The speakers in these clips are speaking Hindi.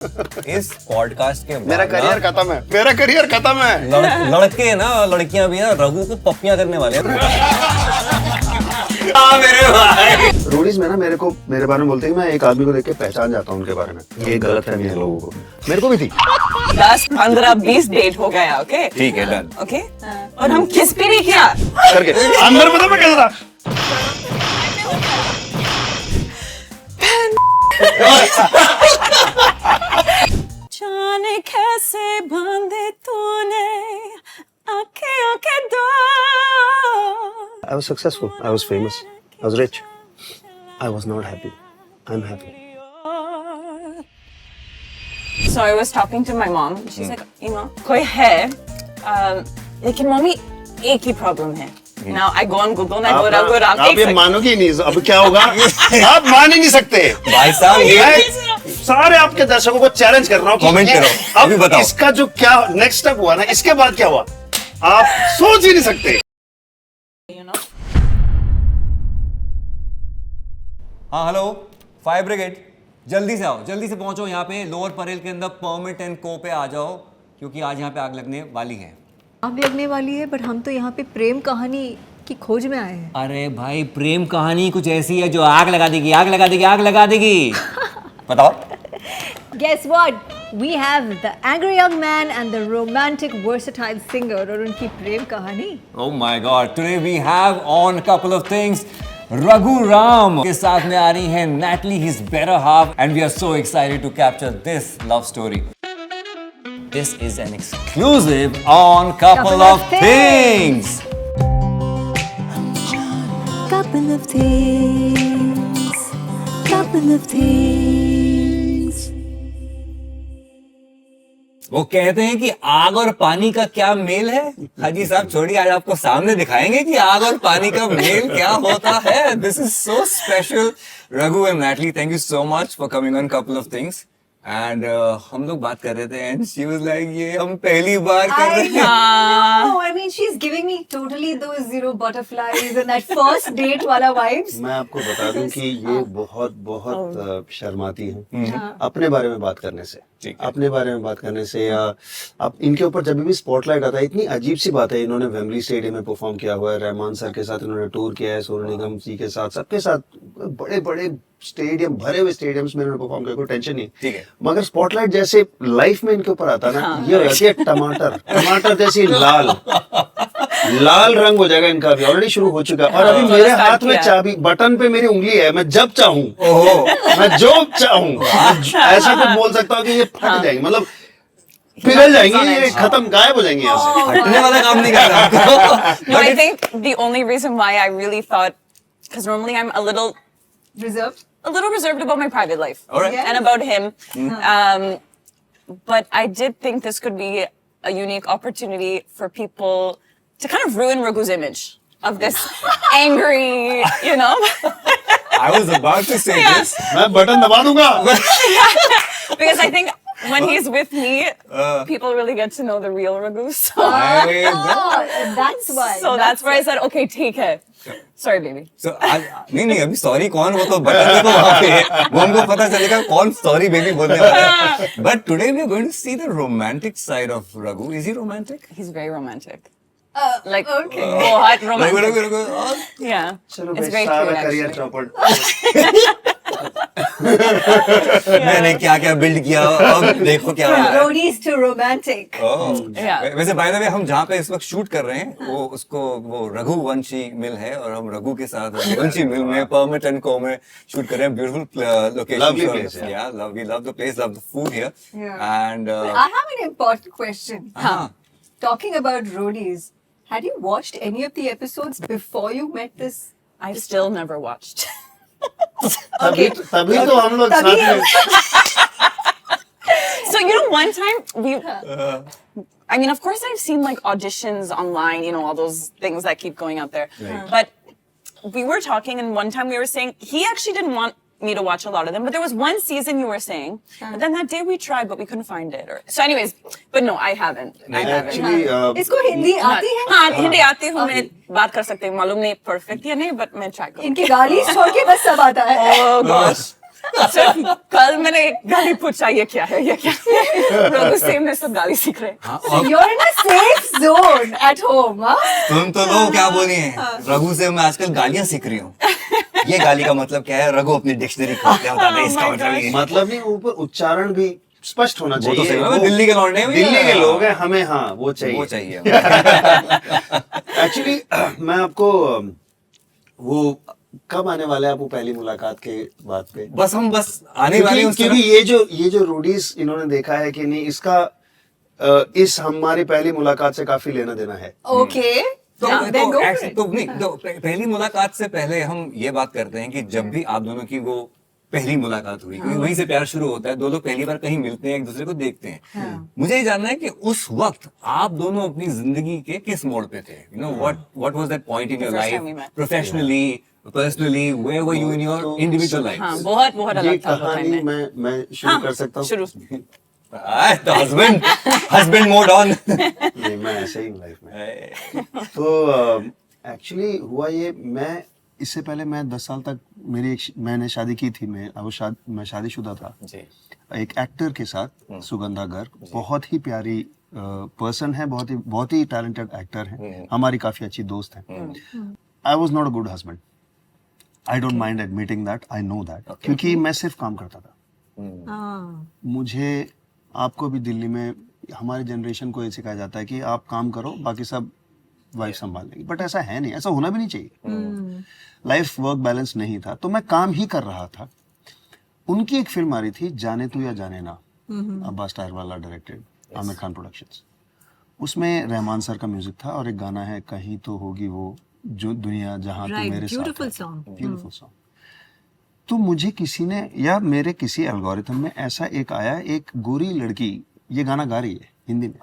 इस पॉडकास्ट के मेरा बाद करियर खत्म है, मेरा करियर खत्म है। लड़के ना लड़कियां भी ना रघु को पप्पियां करने वाले हैं। हाँ मेरे भाई। रोडीज में ना मेरे बारे में बोलते हैं, मैं एक आदमी को देख के पहचान जाता हूँ उनके बारे में। ये गलत है मेरे लोगों को, मेरे को भी थी। 10, 15, 20 डेट हो गया, ओके? ठीक है डन। ओके? और हम किस भी नहीं किया। करके अंदर पता मैं कैसा था। जाने कैसे बांधे तूने आंखें के दो। I was successful, I was famous, I was rich. I was not happy. I'm happy. So I was talking to my mom. She's like, you know, कोई है, लेकिन मम्मी एक ही प्रॉब्लम है. Now I go on Google and I go Raghu Ram. आप ये मानोगे नहीं, अब क्या होगा? आप मान ही नहीं सकते। भाई साहब ये मैं सारे आपके दर्शकों को चैलेंज कर रहा हूँ। कमेंट करो, अभी अब बताओ। इसका जो क्या नेक्स्ट स्टेप हुआ ना, इसके बाद क्या हुआ, आप सोच ही नहीं सकते। You know? हाँ हेलो फायर ब्रिगेड, जल्दी से आओ, जल्दी से पहुंचो यहाँ पे लोअर परेल के अंदर परमिट एंड को पे आ जाओ, क्योंकि आज यहाँ पे आग लगने वाली है। आग लगने वाली है, बट हम तो यहाँ पे प्रेम कहानी की खोज में आए हैं। अरे भाई प्रेम कहानी कुछ ऐसी है जो आग लगा देगी, आग लगा देगी, आग लगा देगी। बताओ। Guess what? We have the angry young man and the romantic versatile singer और उनकी प्रेम कहानी। Oh my God! Today we have on a couple of things. Raghu Ram के साथ में आ रही है Natalie, his better half, and we are so excited to capture this love story. This is an exclusive on couple of things. Couple of things, couple of things. वो कहते हैं कि आग और पानी का क्या मेल है। हाजी साहब छोड़िए, आज आपको सामने दिखाएंगे कि आग और पानी का मेल क्या होता है। This is so special. Raghu and Natalie, thank you so much for coming on couple of things. And हम लोग बात कर रहे थे एंड शी वाज लाइक ये हम पहली बार कर रहे हैं। No, I mean she's giving me totally those butterflies and that first date वाला vibes. मैं आपको बता दूं कि ये बहुत शर्माती हैं अपने बारे में बात करने से। अपने बारे में बात करने से या अब इनके ऊपर जब भी स्पॉटलाइट आता है, इतनी अजीब सी बात है। इन्होंने वेम्बली स्टेडियम में परफॉर्म किया हुआ है, रहमान सर के साथ इन्होंने टूर किया है, सोनू निगम जी के साथ, सबके साथ बड़े बड़े स्टेडियम, भरे हुए स्टेडियम्स में इन्होंने परफॉर्म किया, कोई टेंशन नहीं। ठीक है। मगर स्पॉटलाइट जैसे लाइफ में इनके ऊपर आता है ना, ये हो जाती है टमाटर जैसी लाल रंग हो जाएगा इनका भी, ऑलरेडी शुरू हो चुका है। और अभी मेरे हाथ में चाबी, बटन पे मेरी उंगली है, मैं जब चाहूँ, मैं जो चाहूँ ऐसा कुछ बोल सकता हूँ कि ये फट जाएंगे, मतलब पिघल जाएंगी, ये खत्म, गायब हो जाएंगी यहाँ से। हटने वाला काम नहीं कर रहा। But I think the only reason why I really thought, because normally I'm a little reserved about my private life. All right. And about him. But I did think this could be a unique opportunity for people to kind of ruin Raghu's image of this angry, you know. I was about to say this. मैं बटन दबा दूंगा। Because I think when he's with me, people really get to know the real Raghu. So, That's why. so that's why I said, okay, ठीक है. Sorry, baby. So, नहीं अभी सॉरी कौन, वो तो बटन देखो वहाँ पे है, वो हमको पता चलेगा कौन सॉरी बेबी बोलने वाला है। But today we are going to see the romantic side of Raghu. Is he romantic? He's very romantic. Like, बहुत romantic. Raghu. Yeah. चलो It's भाई, very सारा cute, करियर actually. चौपट। मैंने क्या क्या बिल्ड किया, अब देखो क्या हो रहा है। Roadies to romantic. Yeah. वैसे बाय द वे हम जहाँ पे इस वक्त शूट कर रहे हैं वो रघुवंशी मिल है, और हम रघु के साथ रघुवंशी मिल में परमिट एंड को में शूट कर रहे हैं। Beautiful location, Lovely place, we love the place, love the food here. And I have an important question. Talking about roadies, had you watched any of the episodes before you met this? I still never watched. तभी तो हम लोग साथ में। So, you know, one time I mean, of course I've seen like auditions online, you know, all those things that keep going out there. Right. But we were talking and one time we were saying, he actually didn't want me to watch a lot of them, but there was one season you were saying, but then that day we tried, but we couldn't find it. So anyways, but no, I haven't. I haven't. Actually, इसको हिंदी आती है? हाँ, हिंदी आती हूँ, मैं बात कर सकते हैं, मालूम नहीं perfect या नहीं, but मैं try करूँगी। इनकी गाली छोड़ के बस सब आता है। Oh gosh. So, कल मैंने एक गाली पूछा ये क्या है ये क्या है रघु सेम ने सब गाली सीख रहे हाँ, So you're in a safe zone at home, huh? तुम तो लो क्या बोली है रघु से मैं आजकल गालियां सीख रही हूँ ये गाली का मतलब क्या है रघु अपनी डिक्शनरी खोलते हैं बताते हैं इसका मतलब ये है। मतलब नहीं, ऊपर उच्चारण भी स्पष्ट होना वो तो चाहिए। सही है, दिल्ली के लौंडे हैं भैया। दिल्ली के लोग हैं, हमें हाँ वो चाहिए। वो चाहिए एक्चुअली मैं आपको वो कब आने वाले हैं, आपको पहली मुलाकात के बाद पे? बस हम आने वाले हैं उस क्योंकि तरफ। ये जो रूडीज इन्होंने देखा है कि नहीं, इसका इस हमारी पहली मुलाकात से काफी लेना देना है। Okay. तो, Then go for ऐसे- it. तो नहीं तो पहली मुलाकात से पहले हम ये बात करते हैं कि जब भी आप दोनों की वो पहली मुलाकात हुई क्योंकि वहीं से प्यार शुरू होता है, दो लोग पहली बार कहीं मिलते हैं, एक दूसरे को देखते हैं। मुझे ये जानना है कि उस वक्त आप दोनों अपनी जिंदगी के किस मोड़ पे थे? You know what was that point in your first time we life, met. Personally, where were you in your तो इंडिविजुअल हाँ लाइफ? बहुत बहुत ये अलग था वो कहानी टाइम में मैं शुरू कर सकता हूँ? शुरू तो हस्बैंड मोड ऑन। नहीं, मैं ऐसे ही लाइफ में। तो एक्चुअली हुआ ये, मैं इससे पहले मैं 10 साल तक मैंने शादी की थी। मैं शादीशुदा था जी एक एक्टर के साथ, सुगंधा गर्ग। बहुत ही प्यारी पर्सन है, बहुत ही टैलेंटेड एक्टर है, हमारी काफी अच्छी दोस्त है। I was not a good husband, I don't mind admitting that, I know that, क्योंकि मैं सिर्फ काम करता था। मुझे, आपको भी दिल्ली में हमारी जनरेशन को ये सिखाया जाता है कि आप काम करो, बाकी सब वाइफ संभाल लेगी, बट ऐसा है नहीं, ऐसा होना भी नहीं चाहिए। लाइफ वर्क बैलेंस नहीं था, तो मैं काम ही कर रहा था। उनकी एक फिल्म आ रही थी, जाने तू या जाने ना, अब्बास टायर वाला डायरेक्टेड, आमिर खान प्रोडक्शंस। उसमें रहमान सर का म्यूजिक था और एक गाना है, कहीं तो होगी वो जो दुनिया जहां तू Right, मेरे beautiful साथ song. Beautiful song. तो मुझे किसी ने या मेरे किसी एल्गोरिथम में ऐसा एक आया, एक गोरी लड़की ये गाना गा रही है हिंदी में।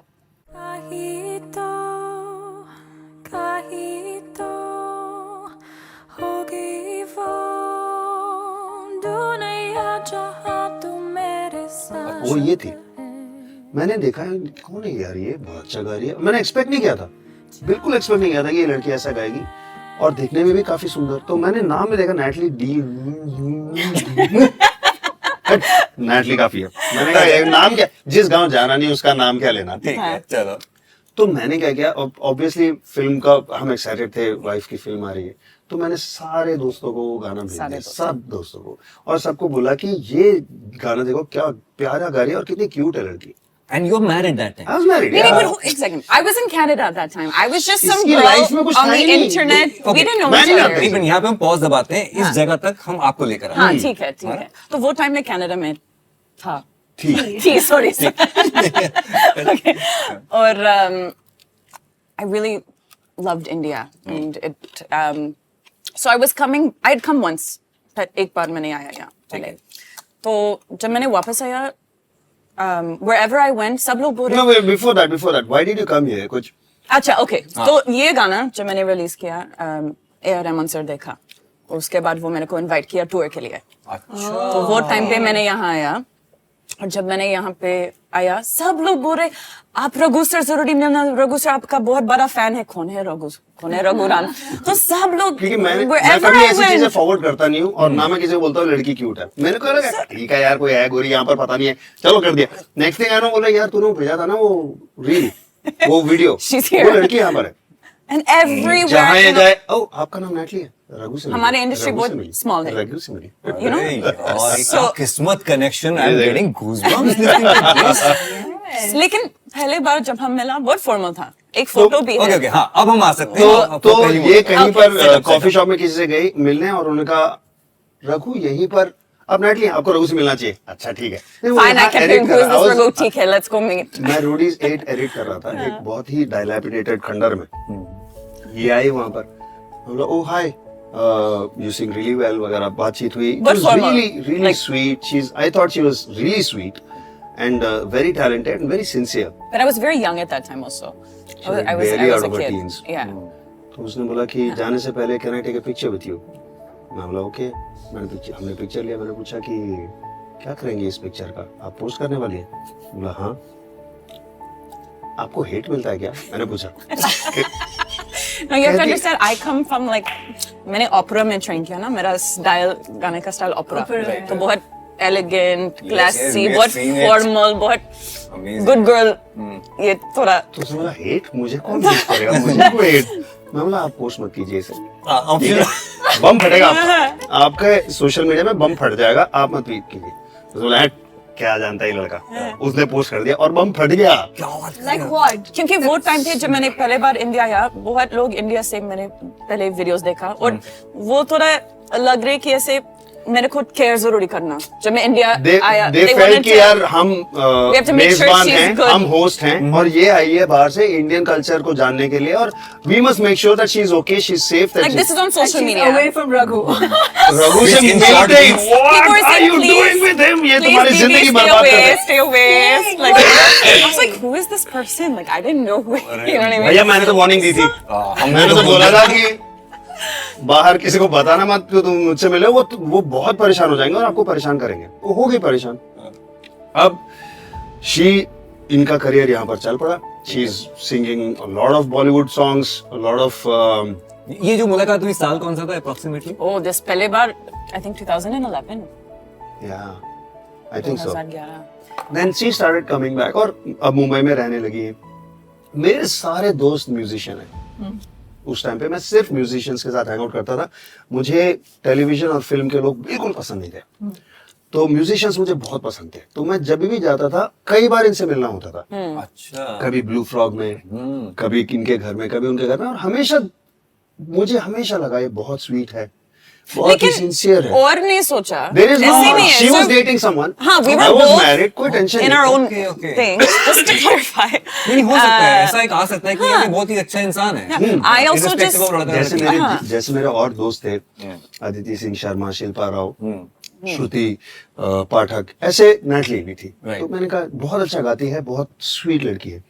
कहीं तो होगी वो दुनिया जहां तू मेरे साथ। वो ये थी, मैंने देखा कौन है यार, ये बहुत अच्छा गा रही है। मैंने एक्सपेक्ट नहीं किया था, बिल्कुल एक्सपेक्ट नहीं किया था कि ये लड़की ऐसा गाएगी, और देखने में भी काफी सुंदर। तो मैंने नाम में देखा नैटली डी, नैटली काफी है। मैंने कहा ये नाम क्या, जिस गांव जाना नहीं उसका नाम क्या लेना। ठीक है चलो। तो मैंने क्या किया, ऑब्वियसली फिल्म का हम एक्साइटेड थे, वाइफ की फिल्म आ रही है, तो मैंने सारे दोस्तों को वो गाना भेज दिया, सब दोस्तों को, और सबको बोला कि ये गाना देखो क्या प्यारा गा रही है और कितनी क्यूट है लड़की। And you're married that time. I was married, Wait, yeah. but एक second. I was in Canada at that time. I was just some इसकी girl life में कुछ on था the ही नहीं। internet. Okay, We didn't know मैं each नहीं other. जानता एक मिनट यहाँ पे हम पॉज दबाते हैं, इस जगह तक हम आपको लेकर आए। हाँ ठीक है ठीक है। तो वो टाइम में कनाडा में था थी। sorry okay. और I really loved India and it so I was coming, I had come once, but एक बार मैं नहीं आया यहाँ पहले। तो जब मैंने वापस आया wherever I went सब लोग बोल रहे No, wait, before that, why did you come here? कुछ अच्छा ओके तो ये गाना जब मैंने रिलीज किया A.R. रहमान सर देखा, उसके बाद वो मेरे को इनवाइट किया टूर के लिए। अच्छा तो वो टाइम पे मैंने यहाँ आया, और जब मैंने यहाँ पे आया सब लोग बोल रहे आप रघु सर जरूरी मिलना, रघु सर आपका बहुत बड़ा फैन है। कौन है रघु राम? तो सब लोग क्योंकि मैं wherever कभी I ऐसी went- चीजें फॉरवर्ड करता नहीं हूँ, और ना मैं किसी को बोलता हूँ लड़की क्यूट है। मैंने कहा लगा ठीक है यार, कोई है गोरी यहाँ पर पता नहीं है, चलो कर दिया। नेक्स्ट थिंग आना बोला यार तूने भेजा था ना वो रील, वो वीडियो, She's here. वो लड़की यहाँ पर है। and everywhere जहाँ ये you know, जाए, ओ आपका नाम नैटली है, रघु से मिली। हमारे industry रघु से बहुत मिली। small है। रघु से मिली। you know? अरे यार, So- क्या किस्मत कनेक्शन, आई एम ये देखो। Getting goosebumps listening to this. लेकिन पहले बार जब हम मिला बहुत फॉर्मल था, एक फोटो भी ओके है। ओके हाँ अब हम आ सकते हैं। तो ये कहीं पर Okay, कॉफी शॉप में किसी से गई मिलने, और उन्होंने कहा रघु यहीं पर, अब नैटली आपको रघु से मिलना चाहिए। अच्छा ठीक है। नहीं, वो Fine, I यहाँ kept edit doing कर who's रहा- I this was- Raghu? ठीक है, let's go meet. मैं रोडीज 8 एडिट कर रहा था, एक बहुत ही डायलैपिडेटेड खंडर में। ये आई वहां पर, बोला oh hi you sing really well वगैरह, बातचीत हुई। But formal. Really Like- sweet, I thought she was really sweet and very talented and very sincere. But I was very young at that time also. I was barely out a of her kid. teens. Yeah. तो उसने बोला कि जाने से पहले can I take a picture with you? मैं बोला ओके। हमने पिक्चर लिया। मैंने पूछा कि क्या करेंगे इस पिक्चर का, आप पोस्ट करने वाली है? बोला हाँ। आपको हेट मिलता है क्या? मैंने पूछा। No, you have to कहती- understand, I come from like मैंने ओपेरा में ट्रेन किया ना, मेरा स्टाइल गाने का स्टाइल ओपेरा, तो बहुत एलिगेंट, क्लासी, we have बहुत seen it. फॉर्मल, बहुत Amazing. गुड गर्ल, ये थोड़ा तो उसने बोला हेट, मुझे कौन हेट करेगा, मुझे कोई हेट। मैं बोला आप पोस्ट मत कीजिए इसे, I'm ठीक sure. है? बम फटेगा आपका, आपके सोशल मीडिया में बम फट जाएगा, आप मत ट्वीट कीजिए। उसने बोला "हैट, क्या जानता है ये लड़का", उसने पोस्ट कर दिया और बम फट गया। Like what? क्योंकि वो टाइम थे जब मैंने पहले बार इंडिया आया, बहुत लोग इंडिया से मैंने पहले वीडियोस देखा और वो थोड़ा लग रही कि ऐसे मेरे को केयर जरूरी करना। जब मैं इंडिया आया, दे they फेल्ट wanted कि to- यार हम have to make sure मेजबान she's हैं, good. हम होस्ट हैं और ये आई है बाहर से इंडियन कल्चर को जानने के लिए और we must make sure that she is okay, she is safe, like this is on And social she's media. away from Raghu. Raghu से Which in short मिलते means- what People were are saying, you "Please, doing with him", ये Please, तुम्हारी baby, जिंदगी stay बर्बाद कर away, रहे हैं। stay away. Like, I was like, who is this person? Like, I didn't know who. You know what I mean? भैया मैंने तो वार्निंग दी थी, मैंने तो बोला था कि बाहर किसी को बताना मत, तो तुम मुझसे मिले वो बहुत परेशान हो जाएंगे और आपको परेशान करेंगे। वो हो गई परेशान। अब इनका करियर यहाँ पर चल पड़ा, she is singing a lot of Bollywood songs, a lot of ये जो मुलाकात हुई साल कौन सा था अप्रोक्सीमेटली? Oh, this पहले बार I think 2011. या I think so. 2011. Then she started coming back और अब मुंबई में रहने लगी है। मेरे सारे दोस्त म्यूजिशियन हैं। उस टाइम पे मैं सिर्फ म्यूजिशियंस के साथ हैंग आउट करता था, मुझे टेलीविजन और फिल्म के लोग बिल्कुल पसंद नहीं थे, तो म्यूजिशियंस मुझे बहुत पसंद थे। तो मैं जब भी जाता था कई बार इनसे मिलना होता था, अच्छा। कभी ब्लू फ्रॉग में, कभी इनके घर में, कभी उनके घर में, और हमेशा मुझे हमेशा लगा ये बहुत स्वीट है, बहुत ही सिंसियर है। और नहीं सोचा। There is no, ऐसे नहीं है। she was So- dating someone. हाँ, we were I was both married, कोई टेंशन in नहीं। our own Okay, okay. things. Just to clarify. नहीं हो सकता है, ऐसा एक आ सकता है कि ये बहुत ही अच्छा इंसान है। I also Irrespective just- of लड़का जैसे लड़की। मेरे जैसे मेरे और दोस्त थे, अदिति सिंह शर्मा, शिल्पा राव, श्रुति पाठक, ऐसे नैटली भी थी। Right. तो मैंने कहा बहुत अच्छा गाती है, बहुत स्वीट लड़की है।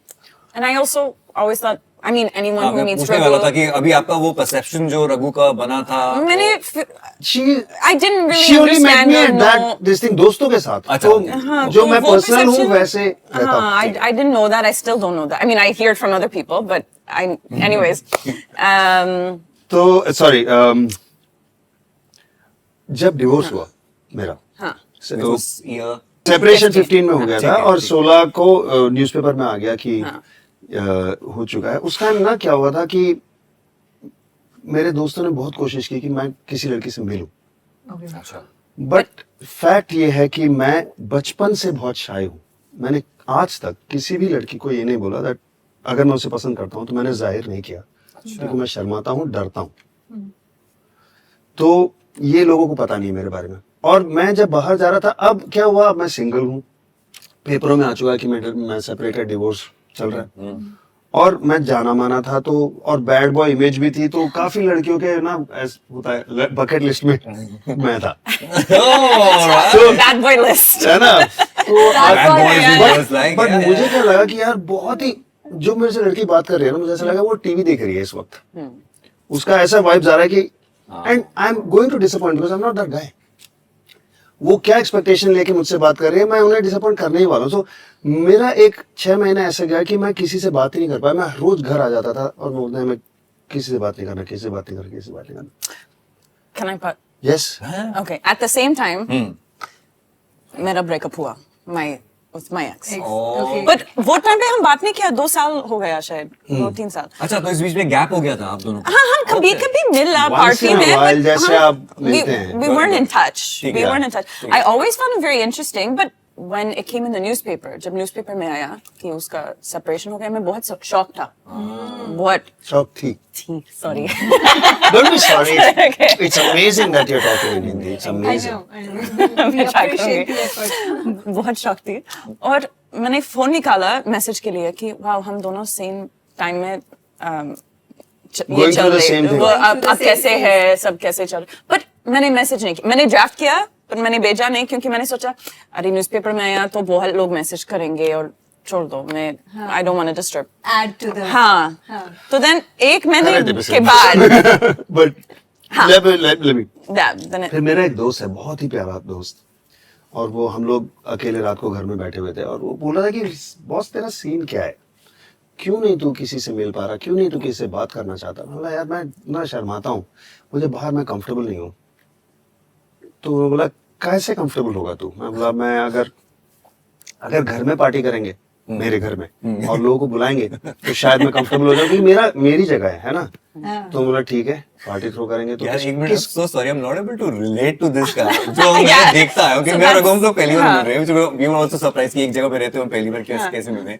And I also always thought, I mean, anyone हाँ, who मैं meets पूछने वाला था Raghu, कि अभी आपका वो परसेप्शन जो रघु का बना था, मैंने She I didn't really she only met understand me or at know. that this thing, दोस्तों के साथ। अच्छा। तो हाँ, जो तो मैं वो पर्सनल हूँ perception- वैसे रहता हाँ, हूँ। I didn't know that. I still don't know that. I mean, I hear it from other people, but anyways. तो सॉरी, जब डिवोर्स हुआ मेरा, हाँ. It तो was year सेपरेशन 15 में हो गया ठीक था है, और ठीक। 16 को न्यूज़पेपर में आ गया कि हाँ. हो चुका है। उस टाइम ना क्या हुआ था कि मेरे दोस्तों ने बहुत कोशिश की कि मैं किसी लड़की से मिलूं, अच्छा। बट फैक्ट ये है कि मैं बचपन से बहुत शाय हूँ। मैंने आज तक किसी भी लड़की को ये नहीं बोला दैट अगर मैं उसे पसंद करता हूँ तो मैंने जाहिर नहीं किया, क्योंकि मैं शर्माता हूँ, डरता हूँ। तो ये लोगों को पता नहीं है मेरे बारे में। और मैं जब बाहर जा रहा था, अब क्या हुआ, अब मैं सिंगल हूँ, पेपरों में आ चुका है कि मैं सेपरेटेड, डिवोर्स चल रहा है, और मैं जाना माना था, तो और बैड बॉय इमेज भी थी, तो काफी लड़कियों के ना होता है बकेट लिस्ट में मैं था, Bad boy list. है ना। तो Bad boys was like, but yeah, मुझे क्या लगा कि यार बहुत ही, जो मेरे से लड़की बात कर रही है ना, मुझे ऐसा लगा वो टीवी देख रही है इस वक्त, उसका ऐसा वाइब्स आ रहा है कि and I am going to disappoint because I am not that guy. वो क्या एक्सपेक्टेशन लेके मुझसे बात कर रही है, मैं उन्हें डिसअपॉइंट करने ही वाला हूँ। सो मेरा एक 6 महीने ऐसे गया कि मैं किसी से बात ही नहीं कर पाया। मैं रोज घर आ जाता था और बोलते हैं मैं किसी से बात नहीं करना, किसी से बात नहीं करना, किसी से बात नहीं करना। Can I put? Yes, Okay. At the same time, मेरा ब्रेकअप हुआ with my ex. Okay. But वो टाइम पे हम बात नहीं किया, 2 साल हो गया शायद, 2-3 साल. अच्छा, तो इस बीच में गैप हो गया था आप दोनों का? हाँ, हम कभी कभी मिला Once पार्टी in a में, while, but जैसे हम- आप मिलते हैं। we weren't in touch. ठीक We है। weren't in touch. I always found it very interesting, but when it came in the newspaper, जब न्यूज़पेपर में आया कि उसका सेपरेशन हो गया, मैं बहुत शॉक था, बहुत शौक थी। sorry. Don't be sorry. It's amazing that you're talking in Hindi. It's I amazing. know. We appreciate the effort. बहुत शौक थी, और मैंने फोन निकाला मैसेज के लिए कि वाह, हम दोनों सेम टाइम में ये Going चल through the रहे, same thing. वो Going अब through the अब same कैसे thing. है, सब कैसे चल, बट मैंने मैसेज नहीं किया। मैंने ड्राफ्ट किया पर मैंने भेजा नहीं, क्योंकि मैंने सोचा अरे न्यूज़पेपर में आया तो बहुत लोग मैसेज करेंगे और छोड़ दो, मैं I don't want to disturb. Add to the. हाँ, हाँ. तो देन एक महीने अरे दे के बाद But let me. then फिर मेरा एक दोस्त है, बहुत ही प्यारा दोस्त, और वो हम लोग अकेले रात को घर में बैठे हुए थे और वो बोला था कि बॉस तेरा सीन क्या है, क्यों नहीं तू किसी से मिल पा रहा, क्यों नहीं तू किसी से बात करना चाहता? मैं बोला यार मैं ना शर्माता हूँ, मुझे बाहर मैं कंफर्टेबल नहीं हूँ। तो वो बोला कैसे कंफर्टेबल होगा तू? मैं बोला मैं अगर घर में पार्टी करेंगे मेरे घर में और लोगों को बुलाएंगे तो शायद मैं कंफर्टेबल हो जाऊँ, क्योंकि मेरी जगह है ना। तो बोला ठीक है पार्टी थ्रो करेंगे। तो यार एक मिनट, किस so sorry, I'm not able to relate to this guy. जो मैं देखता हूँ कि मेरा रघु हम लोग पहली बार मिल रहे हैं, जो we were also surprised कि एक जगह पे रहते हो, पहली बार कैसे मिले।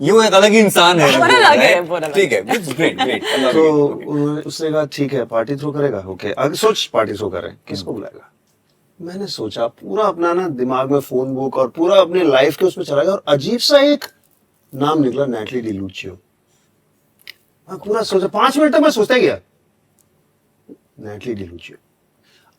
ये वो एक अलग ही इंसान है। बहुत अलग है, बहुत अलग। ठीक है, great. I love तो it. उसने कहा ठीक है पार्टी थ्रो करेगा, ओके अगर सोच पार्टी थ्रो करें किसको बुलाएगा। मैंने सोचा पूरा अपना ना दिमाग में फोन बुक और पूरा अपने लाइफ के उसमें चला गया और अजीब सा एक नाम निकला, नैटली डिलूचियो। मैं पूरा सोचा 5 मिनट तक मैं सोचता ही गया नैटली डिलूचियो।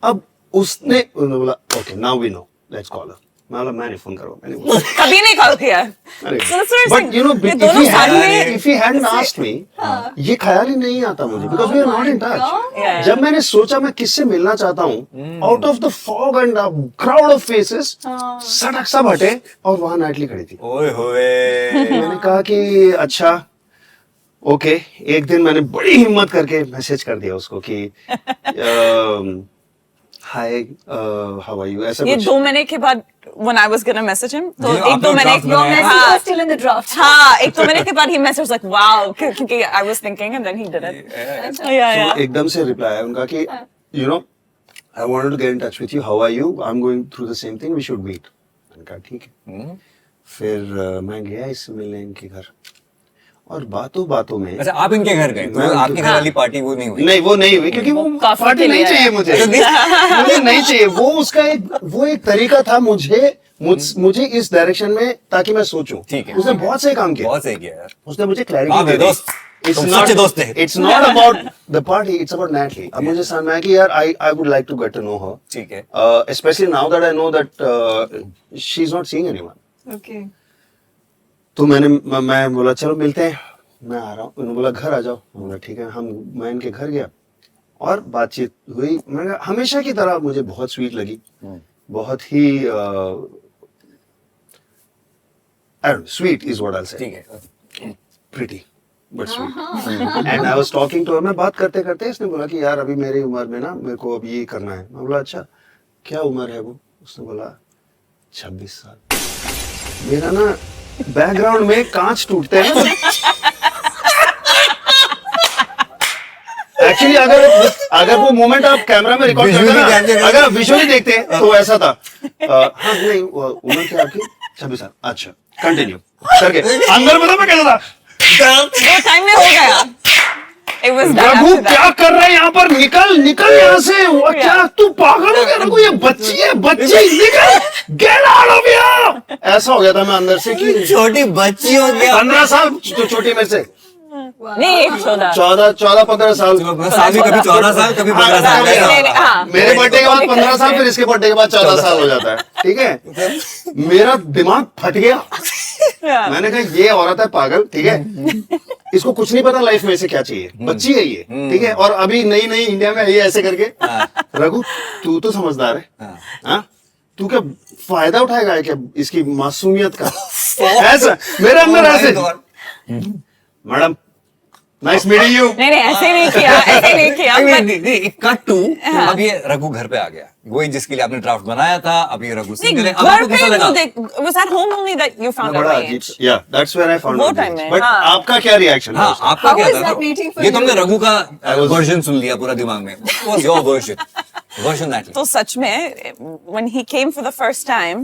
अब उसने बोला okay now we know let's call her. मैं बोला मैं नहीं फोन करूंगा, मैंने बोला कभी नहीं कॉल किया। So that's what I'm but saying. You know ये दोनों साथ में if he hadn't asked me, ये ख्याल ही नहीं आता मुझे because we are not in touch. जब मैंने सोचा मैं किससे मिलना चाहता हूँ, out of the fog and crowd of faces सड़क सब हटे और वहां नैटली खड़ी थी। ओए होए। मैंने कहा कि अच्छा ओके। एक दिन मैंने बड़ी हिम्मत करके मैसेज कर दिया उसको कि हाय हाउ आर यू, ऐसा ये कुछ। 2 महीने के बाद when I was gonna message him, तो ये एक आपने 2 महीने draft बनाया है? हाँ, still in the draft. हाँ, एक 2 महीने के बाद he messaged like wow, क्योंकि I was thinking and then he did it. Yeah. तो एकदम से रिप्लाई आया उनका कि you know I wanted to get in touch with you, how are you, I am going through the same thing, we should meet. मैंने कहा ठीक है। फिर मैं गया इससे मिलने इनके घर और बातों में अच्छा आप इनके घर गए, तो मैं आपके उनके- घर वाली पार्टी वो नहीं हुई? नहीं वो नहीं हुई क्योंकि वो काफी पार्टी के नहीं लिए चाहिए आया। मुझे। मुझे नहीं चाहिए वो, उसका एक तरीका था मुझे इस डायरेक्शन में ताकि मैं सोचूं। ठीक है। उसने बहुत सही काम किया, बहुत सही किया यार। उसने मुझे वाह क्लैरिटी बे दे दी। दोस्त, तुम सच्चे दोस्त थे। It's not about the party, it's about Natalie. अब मुझे समझ में आया कि यार I would like to get to know her, ठीक है। Specially now that I know that she is not seeing anyone. Okay. तो मैं बोला चलो मिलते हैं, मैं आ रहा हूँ। उन्होंने बोला घर आ जाओ, मैं बोला ठीक है। मैं इनके घर गया और बातचीत हुई। मैं कहा, हमेशा की तरह मुझे बहुत स्वीट लगी, बहुत ही sweet is what I say, ठीक है। Pretty but sweet. And I was talking to her. मैं बात करते करते इसने बोला कि यार अभी मेरी उम्र में ना मेरे को अब ये करना है। मैं बोला अच्छा क्या उम्र है वो? उसने बोला 26 साल। मेरा ना बैकग्राउंड में कांच टूटते हैं ना। एक्चुअली अगर वो मोमेंट आप कैमरा में रिकॉर्ड करते Visually हैं capture ना, अगर आप विजुअली देखते हैं तो ऐसा था। हाँ नहीं उम्र क्या आपकी? 26 साल। अच्छा कंटिन्यू करके अंदर पता मैं कहता था वो टाइम में हो गया। It was done Raghu after that. क्या कर रहा है यहाँ पर? निकल यहाँ से। वो क्या तू पागल हो गया रघु? ये बच्ची है, बच्ची निकल, गेट आउट ऑफ हियर। ऐसा हो गया था मैं अंदर से कि छोटी बच्ची हो गया। 15 साल तो छोटी में से नहीं 14 14-15 साल। साल भी कभी 14 साल कभी 15 साल। नहीं, नहीं, नहीं, हाँ। मेरे बर्थडे के बाद 15 साल, फिर इसके बर्थडे के बाद 14 साल हो जाता है। ठीक है, मेरा दिमाग फट गया। मैंने कहा ये औरत है पागल, ठीक है, इसको कुछ नहीं पता लाइफ में इसे क्या चाहिए, बच्ची है ये, ठीक है, और अभी नई नई इंडिया में है ये ऐसे करके। रघु तू तो समझदार है, हाँ? तू क्या फायदा उठाएगा क्या इसकी मासूमियत का? ऐसा मेरे अंदर ऐसे मैडम नाइस मीटिंग यू। नहीं ऐसे नहीं किया but- कट टू अब ये रघु घर पे आ गया, वही जिसके लिए आपने ड्राफ्ट बनाया था। अब ये रघु सिंगल है। अब घर आपको पे कैसा लगा? तो देख was at home only that you found out बड़ा my अजीब age. या दैट्स वेयर आई फाउंड वो आउट। time में, बट हाँ। आपका क्या रिएक्शन हाँ था? आपका How क्या was था? that meeting for ये you? तुमने रघु का वर्जन सुन लिया पूरा दिमाग में। What was your version that? तो सच में when he came for the first time,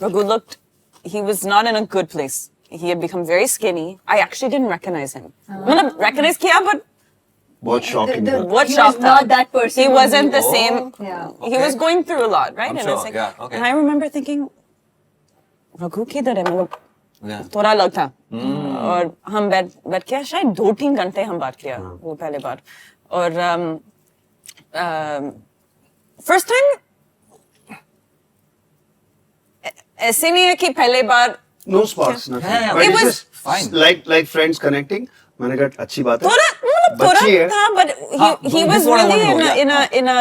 Raghu looked, he was not in a good place. He had become very skinny. I actually didn't recognize him. मतलब recognize किया but बहुत शॉकिंग था। what He shocked was not that person He who wasn't the you- same. Yeah. He was going through a lot, right? I'm And sure, it's like, yeah, okay. and I remember thinking, Raghu किधर है? मतलब Yeah. थोड़ा अलग था। और हम बैठ के शायद 2-3 घंटे हम बात किया वो पहले बार। और फर्स्ट टाइम ऐसे नहीं है कि पहले बार no sparks Yeah, nothing, it was fine. Like friends connecting. मैंने कहा अच्छी बात है, थोड़ा मतलब थोड़ा बच्ची है। था but हाँ, he was before I really want to know, in a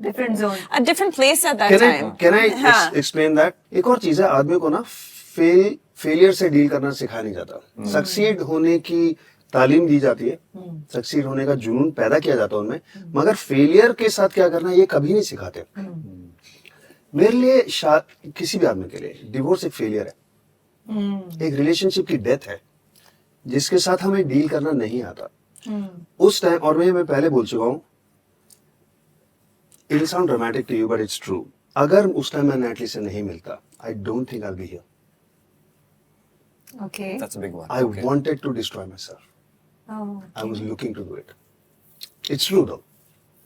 Different zone. different place at that time. Can I हाँ. explain that? एक और चीज है, आदमी को ना फेलियर से डील करना सिखाया नहीं जाता। सक्सीड होने की तालीम दी जाती है, सक्सीड होने का जुनून पैदा किया जाता है उनमें, मगर फेलियर के साथ क्या करना ये कभी नहीं सिखाते। मेरे लिए किसी भी आदमी के लिए डिवोर्स एक फेलियर है, एक रिलेशनशिप की डेथ है जिसके साथ हमें डील करना नहीं आता। उस टाइम, और मैं पहले बोल चुका हूं, it sound dramatic to you but it's true, अगर उस टाइम मैं नैटली से नहीं मिलता, I don't think I will be here. Okay. That's a big one. I Okay. wanted to destroy myself. Oh, I was looking to do it. It's true though.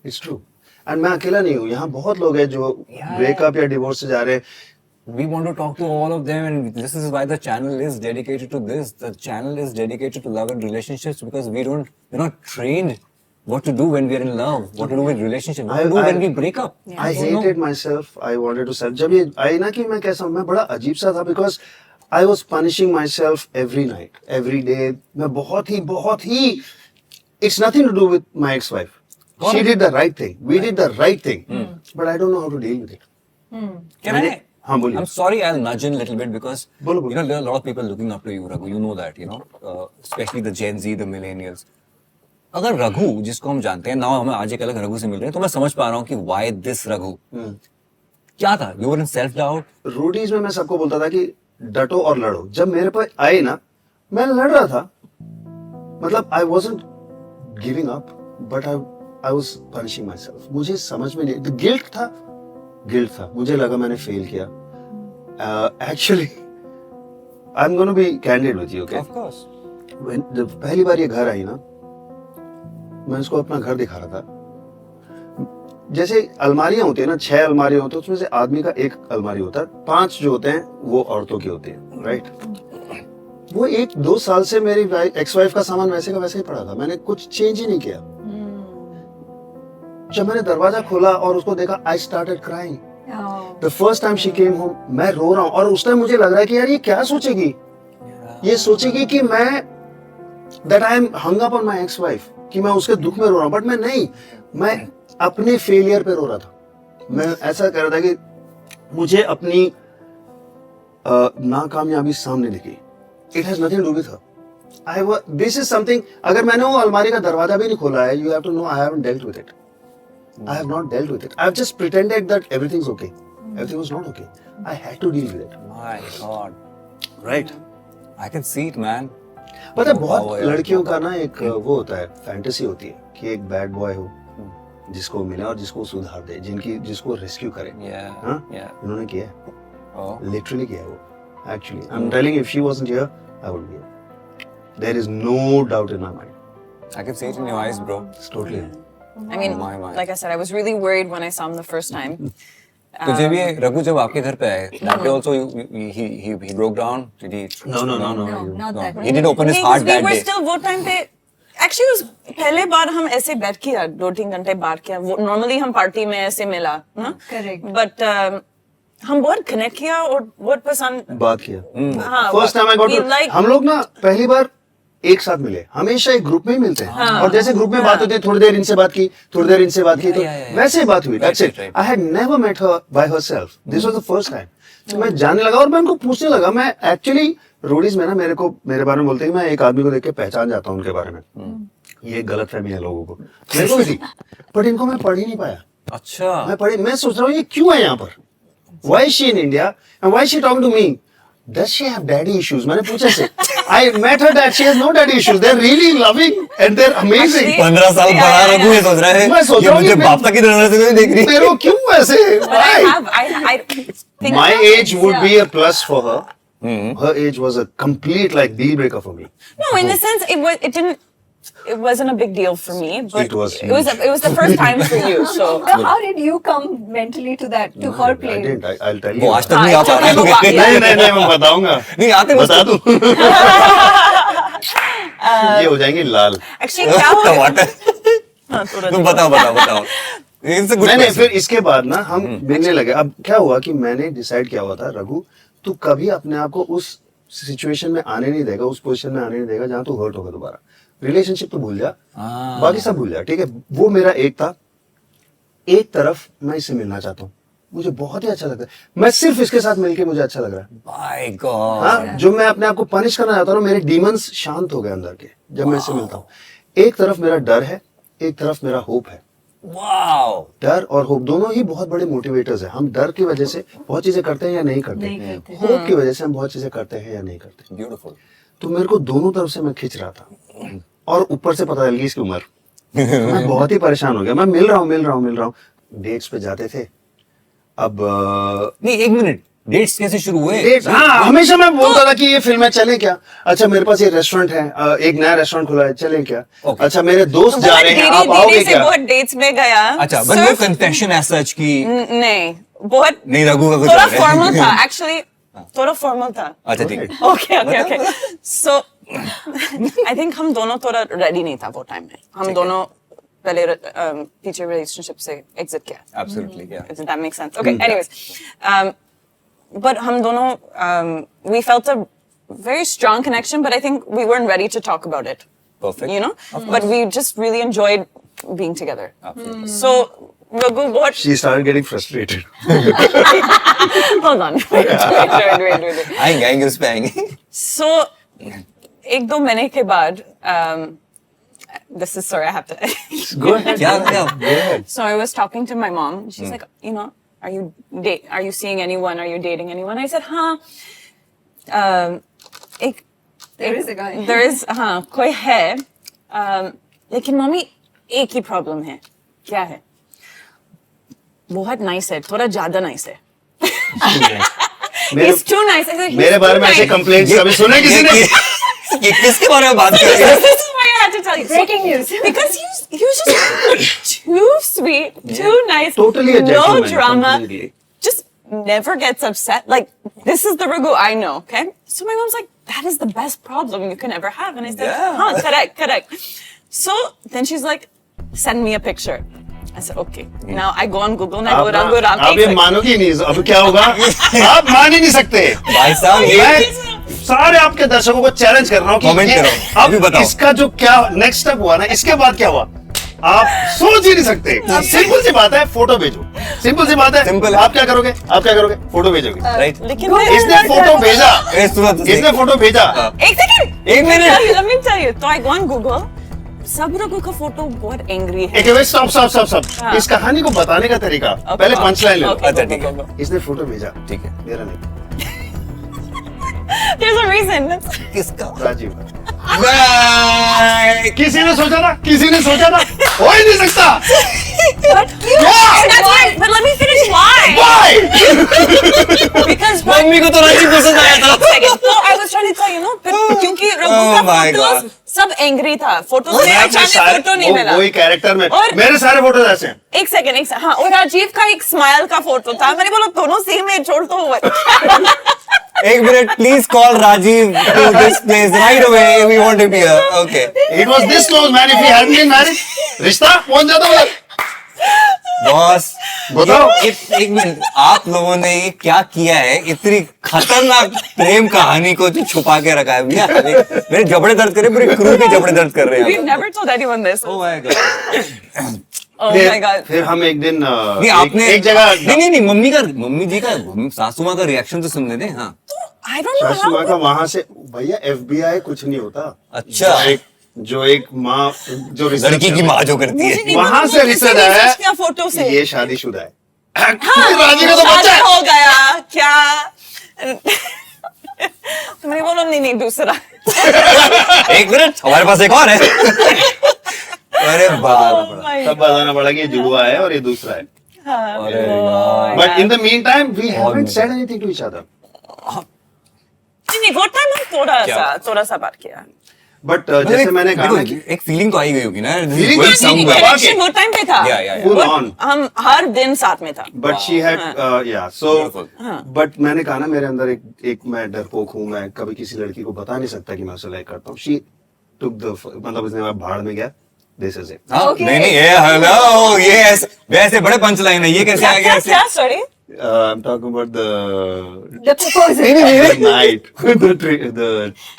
It's true. And मैं अकेला नहीं हूँ, यहाँ बहुत लोग हैं जो ब्रेकअप या डिवोर्स से जा रहे हैं। We want to talk to all of them, and this is why the channel is dedicated to this. The channel is dedicated to love and relationships because we're not trained what to do when we're in love, what to do with relationships, what to do when we break up. I hated myself. I wanted to self. जब ये आई ना कि मैं कैसा हूँ, मैं बड़ा अजीब सा था because I was punishing myself every night, every day. मैं बहुत ही it's nothing to do with my ex-wife. She did the right thing. We did the right thing. But I don't know how to deal with it. Can I? हाँ बोलिए। I'm sorry, I'll nudge in a little bit because बोलो, बोलो। you know there are a lot of people looking up to you, Raghu. You know that, you know, especially the Gen Z, the millennials. अगर रघु जिसको हम जानते हैं, नाउ हमें आज एक अलग रघु से मिल रहे हैं, तो मैं समझ पा रहा हूँ कि why this रघु? क्या था? You were in self doubt. Roadies में मैं सबको बोलता था कि डटो और लड़ो। जब मेरे पर आए ना, मैं लड़ रहा था। मतलब I wasn't giving up, but I was punishing myself. मुझे समझ में नहीं, गिल्ट था। मुझे लगा मैंने फेल किया। Actually, I'm going to be candid with you, okay? Of course. जब पहली बार ये घर आई ना, मैं उसको अपना घर दिखा रहा था। जैसे अलमारियां होती है ना, 6 अलमारियां होती है, उसमें से आदमी का एक अलमारी होता है, 5 जो होते हैं वो औरतों के होते हैं, राइट? वो 1-2 साल से मेरी एक्स वाइफ का सामान वैसे का वैसे ही पड़ा था, मैंने कुछ चेंज ही नहीं किया। जब मैंने दरवाजा खोला और उसको देखा, I started crying. The first time she came home, मैं रो रहा हूँ, और उस टाइम मुझे लग रहा है कि यार ये क्या सोचेगी, ये सोचेगी कि मैं that I am hung up on my ex wife, कि मैं उसके दुख में रो रहा हूँ, बट मैं नहीं, मैं अपने फेलियर पे रो रहा था। मैं ऐसा कर रहा था कि मुझे अपनी नाकामयाबी सामने दिखी। It has nothing to do with her. This is something, अगर मैंने वो अलमारी का दरवाजा भी नहीं खोला है, you have to know I haven't dealt with it. I have not dealt with it. I have just pretended that everything's okay. Everything was not okay. I had to deal with it. My God. Right. I can see it, man. पता है, Power बहुत है। लड़कियों का ना एक वो होता है, फैंटेसी होती है कि एक बैड बॉय हो जिसको मिले और जिसको सुधार दे, जिसको रेस्क्यू करे। Yeah. हाँ? Yeah. उन्होंने किया है, Oh. लिटरली किया है वो। Actually, I'm telling you, if she wasn't here, I would be here. There is no doubt in my mind. I can see it in your eyes, bro. It's totally. I mean, My. like I said, I was really worried when I saw him the first time. तो जब ये रघु जब आपके घर पे आए, that day also he broke down. Did he? No. No, not that. He didn't open his नहीं, heart we that were day. still वो time पे actually उस पहले बार हम ऐसे बैठ किया 2-3 घंटे बात किया। वो normally हम पार्टी में ऐसे मिला, ना? Correct. But हम बहुत कनेक्ट किया और बहुत पसंद। बात किया। हाँ, first time I got we to, like- हम लोग ना पहली बार एक साथ मिले, हमेशा एक ग्रुप में ही मिलते हैं, और जैसे ग्रुप में बात होती है, थोड़ी देर इनसे बात की, थोड़ी देर इनसे बात की, तो वैसे ही बात हुई। That's it. right. I had never met her by herself, this was the first time. तो मैं जानने लगा और मैं उनको पूछने लगा। मैं एक्चुअली रोडीज में ना मेरे बारे में बोलते हैं, मैं एक आदमी को देख के पहचान जाता हूँ उनके बारे में, ये गलत फहमी है लोगों को, मेरे को भी थी, बट इनको मैं पढ़ ही नहीं पाया। अच्छा। मैं सोच रहा हूँ ये क्यों है यहाँ पर, why is she in India and why is she talking to me? Does she have daddy issues? मैंने पूछा से। I met her dad, she has no daddy issues. They're really loving and they're amazing. 15 साल बड़ा रघु ये सोच रहा है, मैं सोच ये रहा हूँ मुझे कि बाप की नजर से नहीं देख रही। मेरे को क्यों ऐसे? But I think My age would be a plus for her. Her age was a complete like deal breaker for me. no, in a sense it wasn't a big deal for me, but It was it was the first time for you, so. Now, how did you come mentally to that, to her I plane? didn't. I'll tell वो you. आज तक नहीं आ it's पा okay, रहे but हैं। नहीं मैं बताऊंगा। नहीं आते बता दूं। ये हो जाएंगे लाल। Actually, क्या हुआ? टमाटर। तुम बताओ। It's a good नहीं question. फिर इसके बाद ना हम मिलने लगे। अब क्या हुआ कि मैंने डिसाइड किया हुआ था, रघु तू कभी अपने आप को उस सिचुएशन में आने नहीं देगा, उस पोजीशन में आने नहीं देगा जहां तू हर्ट होगा दोबारा। रिलेशनशिप तो भूल जा, बाकी सब भूल जा, ठीक है? वो मेरा एक था। एक तरफ मैं इससे मिलना चाहता हूँ, मुझे बहुत ही अच्छा लगता है। मैं सिर्फ इसके साथ मिलके मुझे अच्छा लग रहा है। माय गॉड हाँ, जो मैं अपने आप को पनिश करना चाहता हूँ ना, मेरे डीमंस शांत हो गए अंदर के जब मैं इससे मिलता हूँ। एक तरफ मेरा डर है, एक तरफ मेरा होप है। वाओ डर और होप दोनों ही बहुत बड़े मोटिवेटर्स हैं। हम डर की वजह से बहुत चीजें करते हैं या नहीं करते, होप की वजह से हम बहुत चीजें करते हैं या नहीं करते। ब्यूटीफुल तो मेरे को दोनों तरफ से मैं खींच रहा था, और ऊपर से पता चल गई इसकी उम्र। मैं बहुत ही परेशान हो गया। मैं मिल रहा हूँ, डेट्स पे जाते थे। अब नहीं एक मिनट डेट्स कैसे शुरू हुए डेट्स, हाँ, हमेशा मैं बोलता था कि ये फिल्म है, चलें क्या? अच्छा मेरे पास ये रेस्टोरेंट है, एक नया रेस्टोरेंट खुला है, चलें क्या? Okay. अच्छा मेरे दोस्त जा रहे हैं, आप आओगे से क्या? बहुत डेट्स में गया। अच्छा but no confession as such की नहीं, बहुत नहीं रघु का कुछ थोड़ा और है। फॉर्मल था एक्चुअली, थोड़ा फॉर्मल था। अच्छा ठीक है okay okay okay so I think हम दोनों थोड़ा रेडी नहीं था वो टाइम में। हम दोनों पहले टीचर रिलेशनशिप से एग्जिट किया। एब्सोल्युटली या Does that make sense? Okay, anyways. But हम दोनों, we felt a very strong connection, but I think we weren't ready to talk about it, perfect you know? But we just really enjoyed being together. So, Raghu, what? She started getting frustrated. Hold on. Wait. आएंगे उस पे आएंगे So, एक दो महीने के बाद, this is, sorry, I have to. Go ahead. क्या So I was talking to my mom. She's like, you know, are you seeing anyone? Are you dating anyone? I said, There is a guy. There is, कोई है. लेकिन मम्मी एक ही प्रॉब्लम है. क्या है? बहुत nice है, थोड़ा ज्यादा nice है. He's too nice. I said, he's मेरे बारे too में ऐसे nice. कंप्लेंट्स कभी सुने किसी ने? ये किसके बारे में बात कर रहे हैं This is why I had to tell you. Breaking news. Because he was just too sweet, too nice, Totally a no gentleman, drama, completely. just never gets upset. Like, this is the Raghu I know, okay? So my mom's like, that is the best problem you can ever have. And I said, Yeah. correct. So then she's like, send me a picture. I said, okay. Now I go on Google and I go Raghu Ram. आप ये मानोगे नहीं, अब क्या होगा? आप मान ही नहीं सकते। भाई साहब ये मैं सारे आपके दर्शकों को चैलेंज कर रहा हूँ कि Comment ये- करो, अभी अब बताओ। इसका जो क्या नेक्स्ट स्टेप हुआ ना, इसके बाद क्या हुआ? आप सोच ही नहीं सकते। सिंपल सी बात है, फोटो भेजो। सिंपल सी बात है। Simple है। आप क्या करोगे? फोटो भेजोगे। राइट लेकिन इसने फोटो भेजा। ए सुनो इसने फोटो भेजा। एक सेकंड, एक minute. let me tell you. तो I go on Google. सब रघु का फोटो बहुत एंग्री है. एक मिनट, स्टॉप। इस कहानी को बताने का तरीका, पहले पंच लाइन ले लो। Okay, अच्छा, go, ठीक go, है। go. इसने फोटो भेजा, ठीक है मेरा नहीं, There's a reason. That's... किसका राजीव। Right. किसी ने सोचा था, हो ही नहीं सकता। But that's why. But let me finish. Why? Why? Because mummy को तो राजीव पसंद आया था second. So I was trying to tell you, no. But क्योंकि रघु Oh का my फोटोज God. सब एंग्री था. फोटोज में मैं अपने अचानक सारे- फोटो नहीं मिला. वही कैरेक्टर में और- मेरे सारे फोटोज ऐसे हैं। एक सेकंड. हाँ, और राजीव का एक स्माइल का फोटो था. मैंने बोला दोनों सेम है, छोड़ दो. एक minute please call Rajiv to this place right away we want to be here okay It was this close, man. If he hadn't been married, रिश्ता पहुंच जाता उधर। बॉस बताओ। एक मिनट आप लोगों ने ये क्या किया है इतनी खतरनाक प्रेम कहानी को जो छुपा के रखा है भैया मेरे जबड़े दर्द कर रहे हैं पूरे क्रू के जबड़े दर्द कर रहे हैं We've never told anyone this. Oh my God. Oh my God. फिर हम एक दिन नहीं आपने एक जगह नहीं मम्मी जी का सासू माँ का रिएक्शन तो सुन लेते हैं हाँ I don't know सासू माँ how. का वहां से भैया FBI कुछ नहीं होता। अच्छा। जो एक माँ जो research लड़की की कर- माँ जो करती मुझे है नहीं वहां मालूम से किसी रिसर्च ने आया search किया फोटो से. है, ये शादीशुदा है। हाँ, राजी का तो बच्चा शादी है। हो गया क्या? तुमने बोला नहीं दूसरा. एक मिनट हमारे पास एक और है अरे बाप तब बताना पड़ा कि ये जुड़वा है और ये दूसरा है। अरे यार। But in the meantime, we haven't said anything to each other. नहीं वो टाइम हम थोड़ा सा बात किया. But जैसे मैंने कहा ना कि एक फीलिंग तो आई गई होगी ना Feeling Going तो somewhere. दबा के। Connection वो टाइम पे था. Yeah. full on. हम हर दिन साथ में था. But she had yeah so Beautiful. but मैंने कहा ना मेरे अंदर एक मैं डरपोक हूँ, मैं कभी किसी लड़की को बता नहीं सकता कि मैं उसे लाइक करता हूँ। She took the मतलब उसने भाड़ में गया। This is it. हाँ, Okay. नहीं ये हेलो ये वैसे बड़े पंच लाइन है ये कैसे आ गया ऐसे क्या sorry? I'm talking about the The proposal. night, the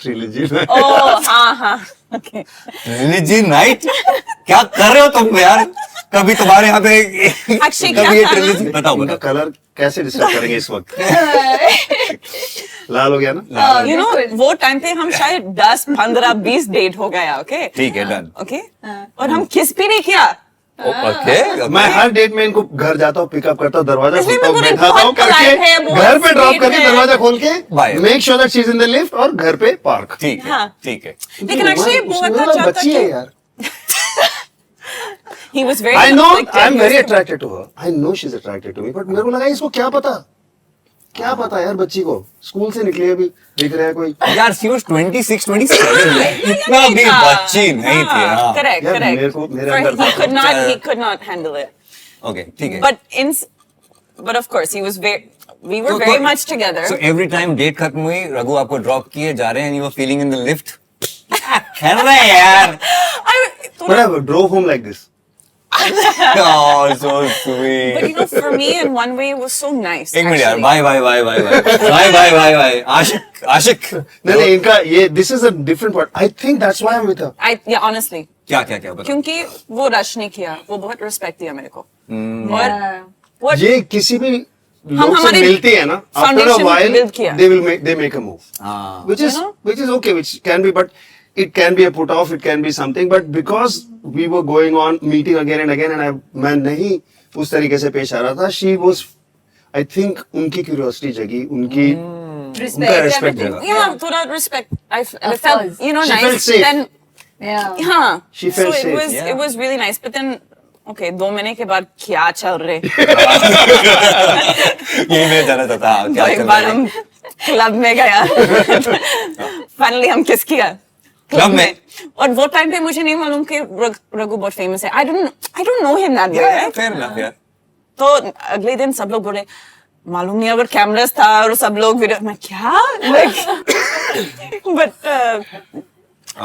trilogy. ओह हाँ okay. रिलीजन नाइट क्या कर रहे हो तुम यार कभी तुम्हारे यहाँ पे अक्षय, क्या कभी ये था ना? trilogy- बताओ इनका बताओ कलर कैसे डिस्टर्ब करेंगे इस वक्त? लाल हो गया ना? You know, वो टाइम पे हम शायद 10, 15, 20 डेट हो गया, ओके? ठीक है, डन। ओके? और हम किस भी नहीं किया। ओके मैं हर डेट में इनको घर जाता हूँ, पिकअप करता हूँ, दरवाजा इसलिए खोलता हूँ, मैं बोली, बैठाता हूँ बहुत polite है, करके, बहुत घर पे ड्रॉप sweet करके है। दरवाजा खोल के, Bye. Make sure that she is in the lift और घर पे पार्क। ठीक है, हाँ। ठीक है। लेकिन एक्चुअली बहुत उसमें अच्छा था बच्ची है कि यार। he was very I know, like, I'm very attracted to her. I know she's attracted to me, but मेरे को लगा इसको क्या पता यार बच्ची को, स्कूल से निकली अभी, दिख रहा है कोई। यार सी वाज 26, 27, इतना भी बच्ची नहीं थी। हाँ। Correct, यार, correct. मेरे को- मेरे For- अंदर he could not handle it. Okay, ठीक है। But of course, we were very much together. So every time date खत्म हुई, रघु आपको ड्रॉप किए जा रहे हैं, and you were feeling in the lift. कर रहे हैं यार। But I drove home like this. Oh, so But sweet. you know, for me, in one way, it was so nice. एक मिनट यार, actually. बाय। आशिक। नहीं इनका ये this is a different part. I think that's why I'm with her. Yeah, honestly. क्या बता। क्योंकि वो रश नहीं किया, वो बहुत रिस्पेक्ट दिया मेरे को। Hmm. और what ये किसी भी लोग से हमारे मिलती है ना, after a foundation while build किया। they make a move, हाँ। which is You know? which is okay, which can be, but it can be a put off, it can be something, but because we were going on meeting again and again, and मैं नहीं उस तरीके से पेश आ रहा था, she was, I think उनकी curiosity जगी, उनकी उनका respect जगा, yeah, थोड़ा respect. I Of felt, course. you know, She nice. felt safe. Then, Yeah. हाँ. She felt so safe, yeah. it was really nice. But then, okay, 2 महीने के बाद क्या चल रहे? यही मैं जानना चाहता था। तो क्या एक चल बार रहा है? हम क्लब में गया। फाइनली हम किस किया? Club में? और वो टाइम पे मुझे नहीं मालूम कि रघु बहुत फेमस है। I don't know him that way. Yeah, fair enough, yeah. तो अगले दिन सब लोग बोले मालूम नहीं अगर कैमरास था और सब लोग वीडियो में क्या but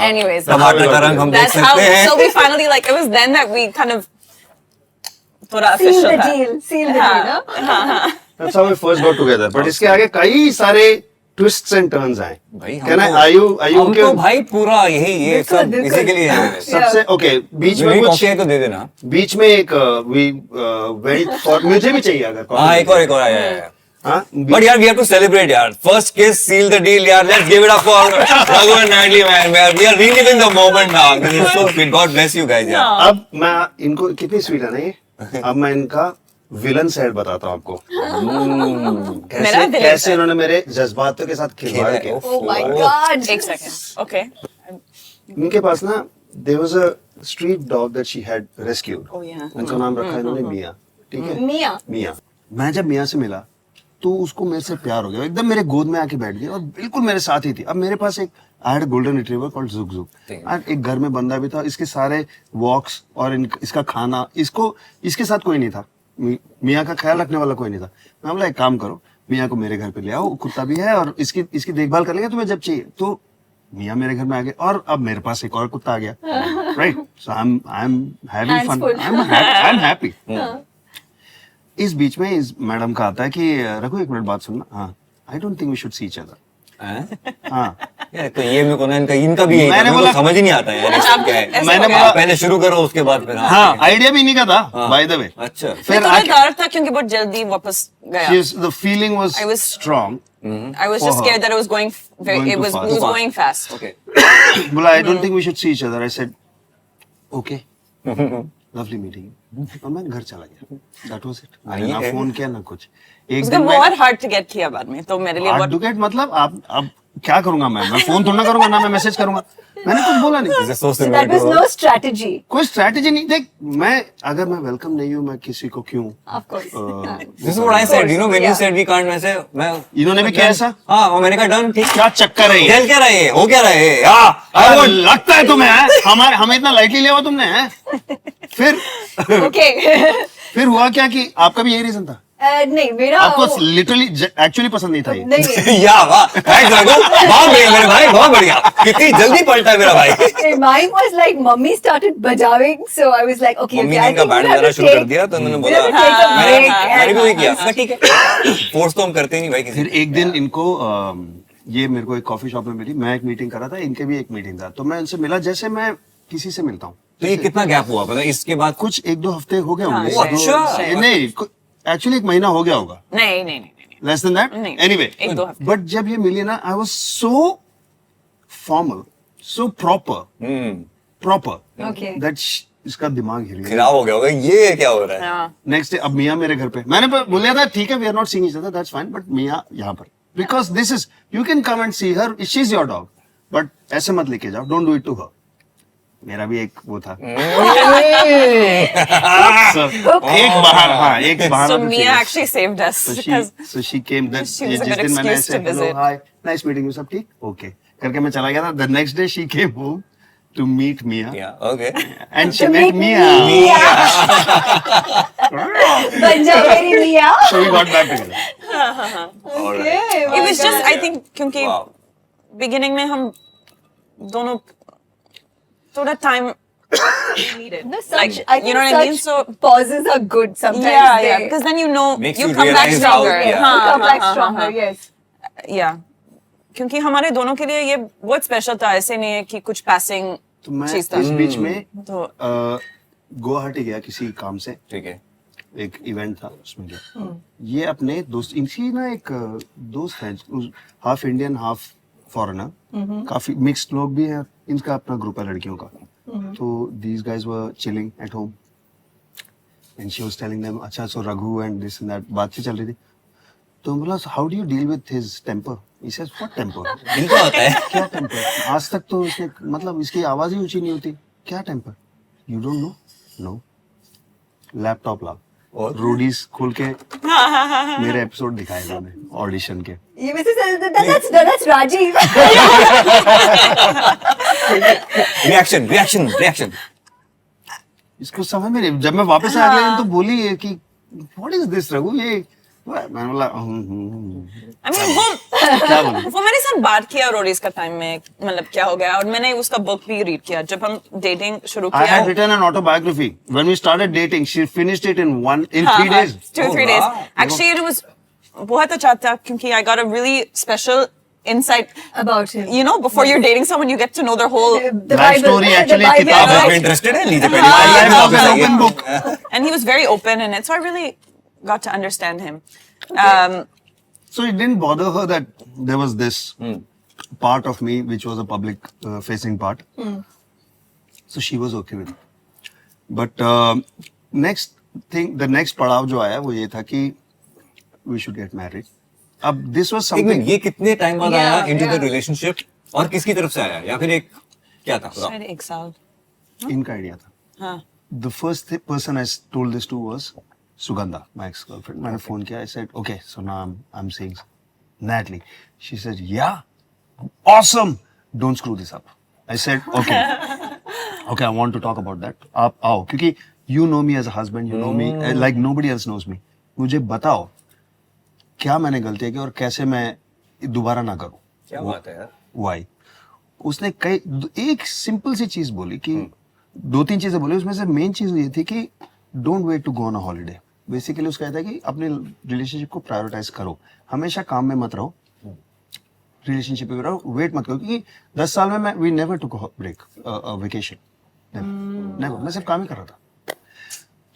anyways टमाटर का रंग हम देख that's how सकते हैं। so we finally like it was then that we kind of थोड़ा Seal official the था। deal. Seal the deal, no? that's how we first got together, but इसके आगे कई सारे twists and turns आए। भाई Can I, हमको- are you हम okay? तो भाई पूरा यही ये बिल्कुल, सब बिल्कुल। इसी के लिए है। सबसे okay, बीच में मेरी कुछ कॉफी है तो दे देना। बीच में एक we went for, मुझे भी चाहिए अगर हाँ, एक और आया। हाँ But यार, we have to celebrate यार. First kiss, seal the deal यार. Let's give it up for Raghu and Natalie, man. We are reliving the moment now. This is so sweet. God bless you guys यार. अब मैं इनको कितनी स्वीट है ना ये, अब मैं इनका विलन साइड बताता हूँ आपको। मेरा कैसे villain कैसे side? उन्होंने मेरे जज्बातों के साथ खिलवाड़ किया। Oh my God. एक सेकंड okay इनके पास ना there was a street dog that she had rescued. Oh, yeah. उनका नाम रखा है इन्होंने मिया, ठीक है? Mia. मिया। मैं जब मिया से मिला तो उसको मेरे से प्यार हो गया, एकदम मेरे गोद में आके बैठ गया और बिल्कुल मेरे साथ ही थी। अब मेरे पास एक I had golden retriever called जुग जुग, एक घर में बंदा भी था, इसके सारे वॉक्स और इसका खाना, इसके साथ कोई नहीं था, मियाँ का ख्याल रखने वाला कोई नहीं था। मैं बोला एक काम करो, मियाँ को मेरे घर पे ले आओ, कुत्ता भी है और इसकी देखभाल कर लेंगे तुम्हें जब चाहिए। तो मियाँ मेरे घर में आ गए और अब मेरे पास एक और कुत्ता आ गया, right? So I am having fun, I am happy. इस बीच में इस मैडम का आता है कि रघु एक मिनट बात सुनना। हाँ, I don't think we should see each other. हाँ, यार तो ये मेरे को ना इनका भी यही था, मैंने मेरे को बोला- समझ ही नहीं आता यार इसका क्या है। ऐसे मैंने हो गया। बोला- पहले शुरू करो उसके बाद फिर हाँ, आइडिया भी नहीं का था, हाँ। By the way. अच्छा। फिर थोड़ा डर था क्योंकि बहुत जल्दी वापस गया the feeling was I was- strong. I was just For her. scared that it was going Going it too was fast. going fast okay. बोला I don't think we should see each other. I said okay, lovely meeting, और मैं घर चला गया। That was it. मैंने ना फोन किया ना कुछ। एक उसका दिन मैं बहुत हार्ड टू गेट किया बाद में तो मेरे लिए बहुत एडवोकेट मतलब आप अब क्या करूंगा मैं फोन थोड़ा ना करूंगा, ना मैं मैसेज करूंगा, मैंने कुछ बोला नहीं। This is so So similar that was to- no strategy. कोई स्ट्रैटेजी नहीं। देख, अगर मैं वेलकम नहीं हूँ, मैं किसी को क्यों Of course. This is what I said, you know, when you Yeah. said we can't, वैसे मैं इन्होंने भी किया ऐसा? हाँ, और मैंने कहा डन, ठीक। क्या चक्कर है ये? चल क्या रहा है, हो क्या रहा है? हाँ, I अरे want- लगता है तुम्हें है? हमें इतना लाइटली लिया हुआ तुमने है? Okay. फिर हुआ क्या कि आपका भी यही रीजन था? नहीं मेरा आपको लिटरली एक्चुअली पसंद नहीं था ये? नहीं नहीं या वाह, थैंक्स रघु, बहुत बढ़िया मेरे भाई, बहुत बढ़िया। कितनी जल्दी पलटा है मेरा भाई। Mine was like mummy started bajawing, so I was like, okay, mummy okay, ने I इनका think बैंड we'll have बजाना to शुरू कर take- दिया तो उन्होंने we'll बोला have to take a break. मैंने भी वही किया। and- मैं ठीक है, फोर्स तो हम करते ही नहीं भाई किसी फिर एक दिन इनको ये मेरे को एक कॉफी शॉप में मिली, मैं एक मीटिंग कर रहा था, इनके भी एक मीटिंग था, तो मैं इनसे मिला जैसे मैं किसी से मिलता हूँ। तो ये कितना गैप हुआ, मतलब इसके बाद कुछ 1-2 हफ्ते हो गए होंगे। अच्छा। नहीं, एक्चुअली 1 महीना हो गया होगा, नहीं नहीं नहीं नहीं लेस देन दैट, नहीं, एनीवे। 1-2 हफ्ते। बट जब ये मिली ना, I was so formal, so proper, Okay. That इसका दिमाग हिल गया। खराब हो गया होगा, ये क्या हो रहा है? हाँ। नेक्स्ट डे अब मियाँ मेरे घर पे, मैंने बोला था ठीक है we are not seeing each other, that's fine, but मियाँ यहाँ पर, because this is, you can come and see her, she is your dog, but ऐसे मत लेके जाओ, don't do it to her. मेरा भी एक वो था, So, एक बाहर, हाँ एक बाहर। So Mia actually saved us because So she came, that she was a जिस good दिन मैंने excuse ऐसे to hello visit. hi nice meeting you, सब ठीक, okay करके मैं चला गया था। The next day she came home to meet Mia, Yeah, okay. and she met Mia. Banja meri Mia. So we got back together. Okay. it was just I think क्योंकि Wow. beginning में हम दोनों थोड़ा time needed. No, such, Like, I think you know what I mean? such So pauses are good sometimes. yeah, because then you know Makes you you come back realize stronger. how- yeah. हाँ, You come हाँ, back हाँ, stronger, हाँ, yes. yeah. क्योंकि हमारे दोनों के लिए ये बहुत स्पेशल था, ऐसे नहीं है कि कुछ passing तो मैं चीज था। इस बीच में तो गुवाहाटी गया किसी काम से, ठीक है। एक इवेंट था उसमें गया। ये अपने दोस्त, इनकी ना एक दोस्त है, हाफ इंडियन हाफ फॉरेनर, काफी मिक्स्ड लोग भी हैं, इनका अपना ग्रुप है लड़कियों का। तो these guys were chilling at home and she was telling them, अच्छा so Raghu and this and that, बातचीत चल रही थी। तो बोला how do you deal with his temper? He says what temper? इनको होता है। क्या टेम्पर? आज तक तो इसने, मतलब इसकी आवाज ही ऊंची नहीं होती, क्या temper? You don't know? No. Laptop लाओ और? रोडीज खोल के मेरे एपिसोड दिखाए उन्होंने ऑडिशन के। You must say that's Rajiv. Reaction. इसको समझ में नहीं, जब मैं वापस आया अगले दिन तो बोली है कि व्हाट इज दिस रघु, ये मैंने बोला I mean वो क्या बोलूं? वो मेरे साथ बात किया रोडीज का टाइम में, मतलब क्या हो गया, और मैंने उसका बुक भी रीड किया जब हम डेटिंग शुरू I किया। had written an autobiography. When we started dating, she finished it in 3 हाँ, days. 2-3 Oh, days. wow. Actually it was बहुत अच्छा था क्योंकि I got a really special insight. About him. You know, before you're dating someone, you get to know their whole. The Life story actually the किताब आप है। इसमें इंटरेस्टेड है? लीजिए पहले My life was an बताइए। open book. And he was very open in it, so I really got to understand him. So it didn't bother her that there was this part of me which was a public facing part. So she was okay with it. But next thing, the next पड़ाव जो आया वो ये था कि we should get married. अब this was एक मिनट, something. ये कितने टाइम बाद Yeah, आया इनटू द yeah. रिलेशनशिप, और किसकी तरफ से आया, या फिर एक क्या था? शायद 1 साल. इनका आइडिया था. हाँ. The first person I told this to was Sugandha, my ex-girlfriend. मैंने phone किया. I said, okay, so now I'm seeing Natalie. She said, yeah, awesome. Don't screw this up. I said, okay, okay, I want to talk about that. आप आओ, क्योंकि you know me as a husband, you know me like nobody else knows me. मुझे बताओ क्या मैंने गलती की और कैसे मैं दोबारा ना करूं. क्या बात है यार? Why? उसने एक सिंपल सी चीज बोली कि 2-3 चीजें बोली, उसमें से मेन चीज ये थी कि don't wait to go on a holiday. Basically उसका कहता है कि अपने रिलेशनशिप को प्रायोरिटाइज करो, हमेशा काम में मत रहो, रिलेशनशिप में रहो, वेट मत करो, क्योंकि 10 साल में we never took break vacation, never, मैं सिर्फ काम ही कर रहा था.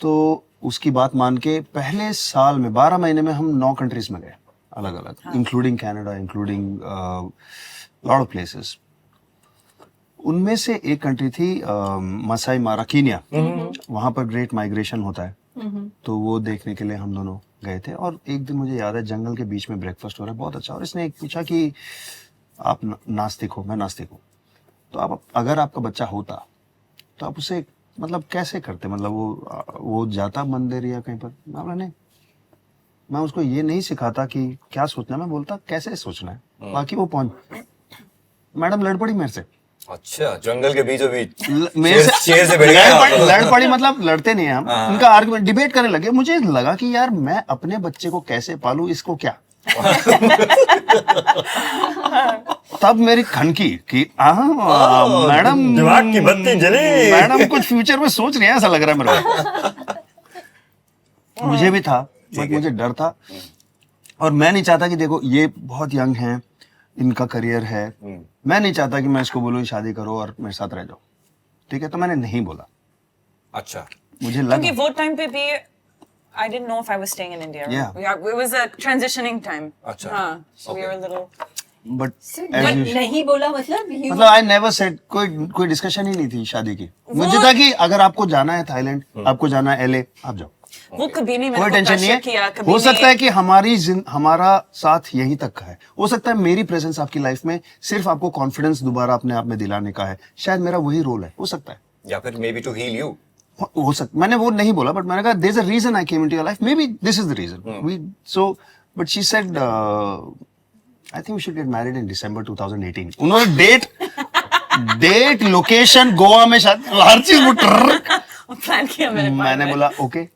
तो उसकी बात मान के पहले साल में 12 महीने में हम 9 कंट्रीज में गए अलग अलग, including Canada, including lot of places. उनमें से एक कंट्री थी मसाई मारा, कीनिया. वहां पर ग्रेट माइग्रेशन होता है, तो वो देखने के लिए हम दोनों गए थे. और एक दिन मुझे याद है जंगल के बीच में ब्रेकफास्ट हो रहा है बहुत अच्छा, और इसने एक पूछा कि आप नास्तिक हो? मैं नास्तिक हूँ. तो आप अगर आपका बच्चा होता तो आप उसे मतलब कैसे करते, मतलब वो जाता मंदिर या कहीं पर? मैं बोला नहीं, मैं उसको ये नहीं सिखाता कि क्या सोचना है, मैं बोलता कैसे सोचना है, बाकी वो पहुंच. मैडम लड़ पड़ी मेरे से. अच्छा, जंगल के बीचों बीच मेरे से शेर से भिड़ गए आप तो। लड़ पड़ी, मतलब लड़ते नहीं हम, उनका आर्गुमेंट डिबेट करने लगे. मुझे लगा कि यार मैं अपने बच्चे को कैसे पालूं, इसको क्या. तब मेरी खनकी कि मैडम दिमाग की बत्ती जली, मैडम कुछ फ्यूचर में सोच रही है ऐसा लग रहा है मेरे को. मुझे भी था, बट मुझे डर था, और मैं नहीं चाहता कि देखो ये बहुत यंग हैं, इनका करियर है, मैं नहीं चाहता कि मैं इसको बोलूं शादी करो और मेरे साथ रह जाओ. ठीक है, तो मैंने नहीं बोला. अच्छा, मुझे क्योंकि लगा वो टाइम पे भी I didn't know if I was staying in India. Yeah. It was a transitioning time. अच्छा. So we were a little. But But नहीं बोला मतलब he मतलब आई नेवर सेड कोई डिस्कशन ही नहीं थी शादी की. मुझे था कि अगर आपको जाना है थाईलैंड, आपको जाना है LA, आप जाओ. वो कभी नहीं कोई मेरे को टेंशन नहीं pressure किया, है. कभी हो सकता है नहीं- कि हमारा साथ यहीं तक का है. हो सकता है मेरी प्रेजेंस आपकी लाइफ में सिर्फ आपको कॉन्फिडेंस दोबारा अपने आप में दिलाने का है. शायद मेरा वही रोल है. हो सकता है. या फिर maybe to heal you. हो सकता, मैंने वो नहीं बोला, बट मैंने कहा there is a reason I came into your life, maybe this is the reason. We so but she said I think we should get married in December 2018. उन्होंने डेट लोकेशन गोवा में शायद हर चीज प्लान किया मेरे पास. मैंने बोला ओके.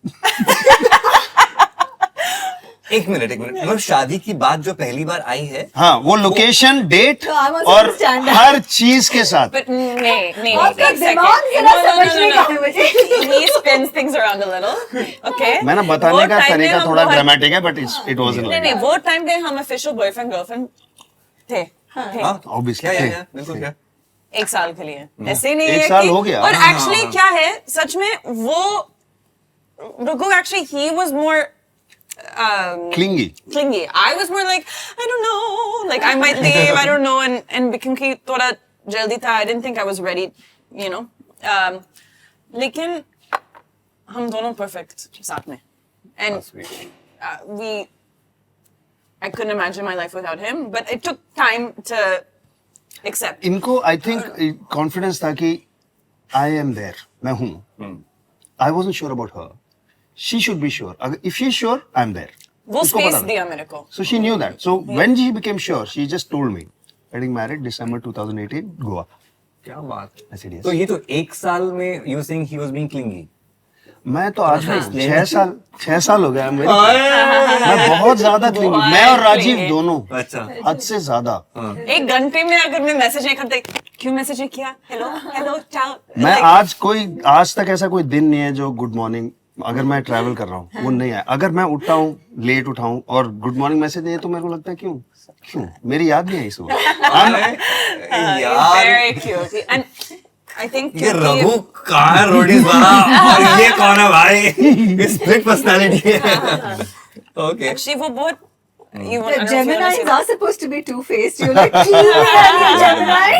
एक मिनट मतलब शादी की बात जो पहली बार आई है, हाँ, वो लोकेशन डेट तो I must और understand that. हर चीज के साथ. But नहीं. आपका एक दिमाग second. जरा No. समझने का है मुझे. He spins things around a little. Okay. मैंने वो बताने का time में तरीका हम थोड़ा बहुत- ड्रामेटिक है, बट इट वाजंट नहीं लाइक वो टाइम पे हम ऑफिशियल बॉयफ्रेंड गर्लफ्रेंड थे. हाँ, Obviously. क्या बिल्कुल क्या. एक साल के लिए ऐसे नहीं एक है साल कि- हो गया. और हाँ, एक्चुअली हाँ. क्या है सच में वो रुको actually he was more clingy. clingy. I was more like, I don't know, like I might leave, I don't know, and क्योंकि थोड़ा जल्दी था, I didn't think I was ready, you know. लेकिन हम दोनों perfect साथ में, and I couldn't imagine my life without him, but it took time to accept. इनको आई थिंक कॉन्फिडेंस था कि आई एम देयर, मैं हूं. I wasn't sure about her. She should be sure. अगर if she is sure I am there. वो space दिया मेरे को. So she knew that. So when she became sure, she just told me, getting married December 2018, Goa. क्या बात है. I said yes. तो ये तो एक साल में you saying he was being clingy. मैं तो आज 6 साल हो गया मेरे. मैं बहुत ज्यादा क्लिंगी. मैं और राजीव clingy. दोनों अच्छा. हद से ज्यादा. एक घंटे में अगर मैं मैसेज नहीं करते, क्यों मैसेज नहीं किया? हेलो चाओ. मैं आज तक ऐसा कोई दिन नहीं है जो गुड मॉर्निंग, अगर मैं ट्रैवल कर रहा हूँ वो नहीं है. अगर मैं उठता हूँ लेट उठाऊं और गुड मॉर्निंग मैसेज नहीं है तो मेरे को लगता है क्यों मेरी याद नहीं आई सुबह. यार Very cute. And I think ये रघु कहाँ है रोडीज वाला और ये कौन है भाई. स्प्लिट पर्सनालिटी है. ओके. actually वो बहुत you want, I The don't know if you wanna Geminis say are that. supposed to be two-faced. You're like, Gemini.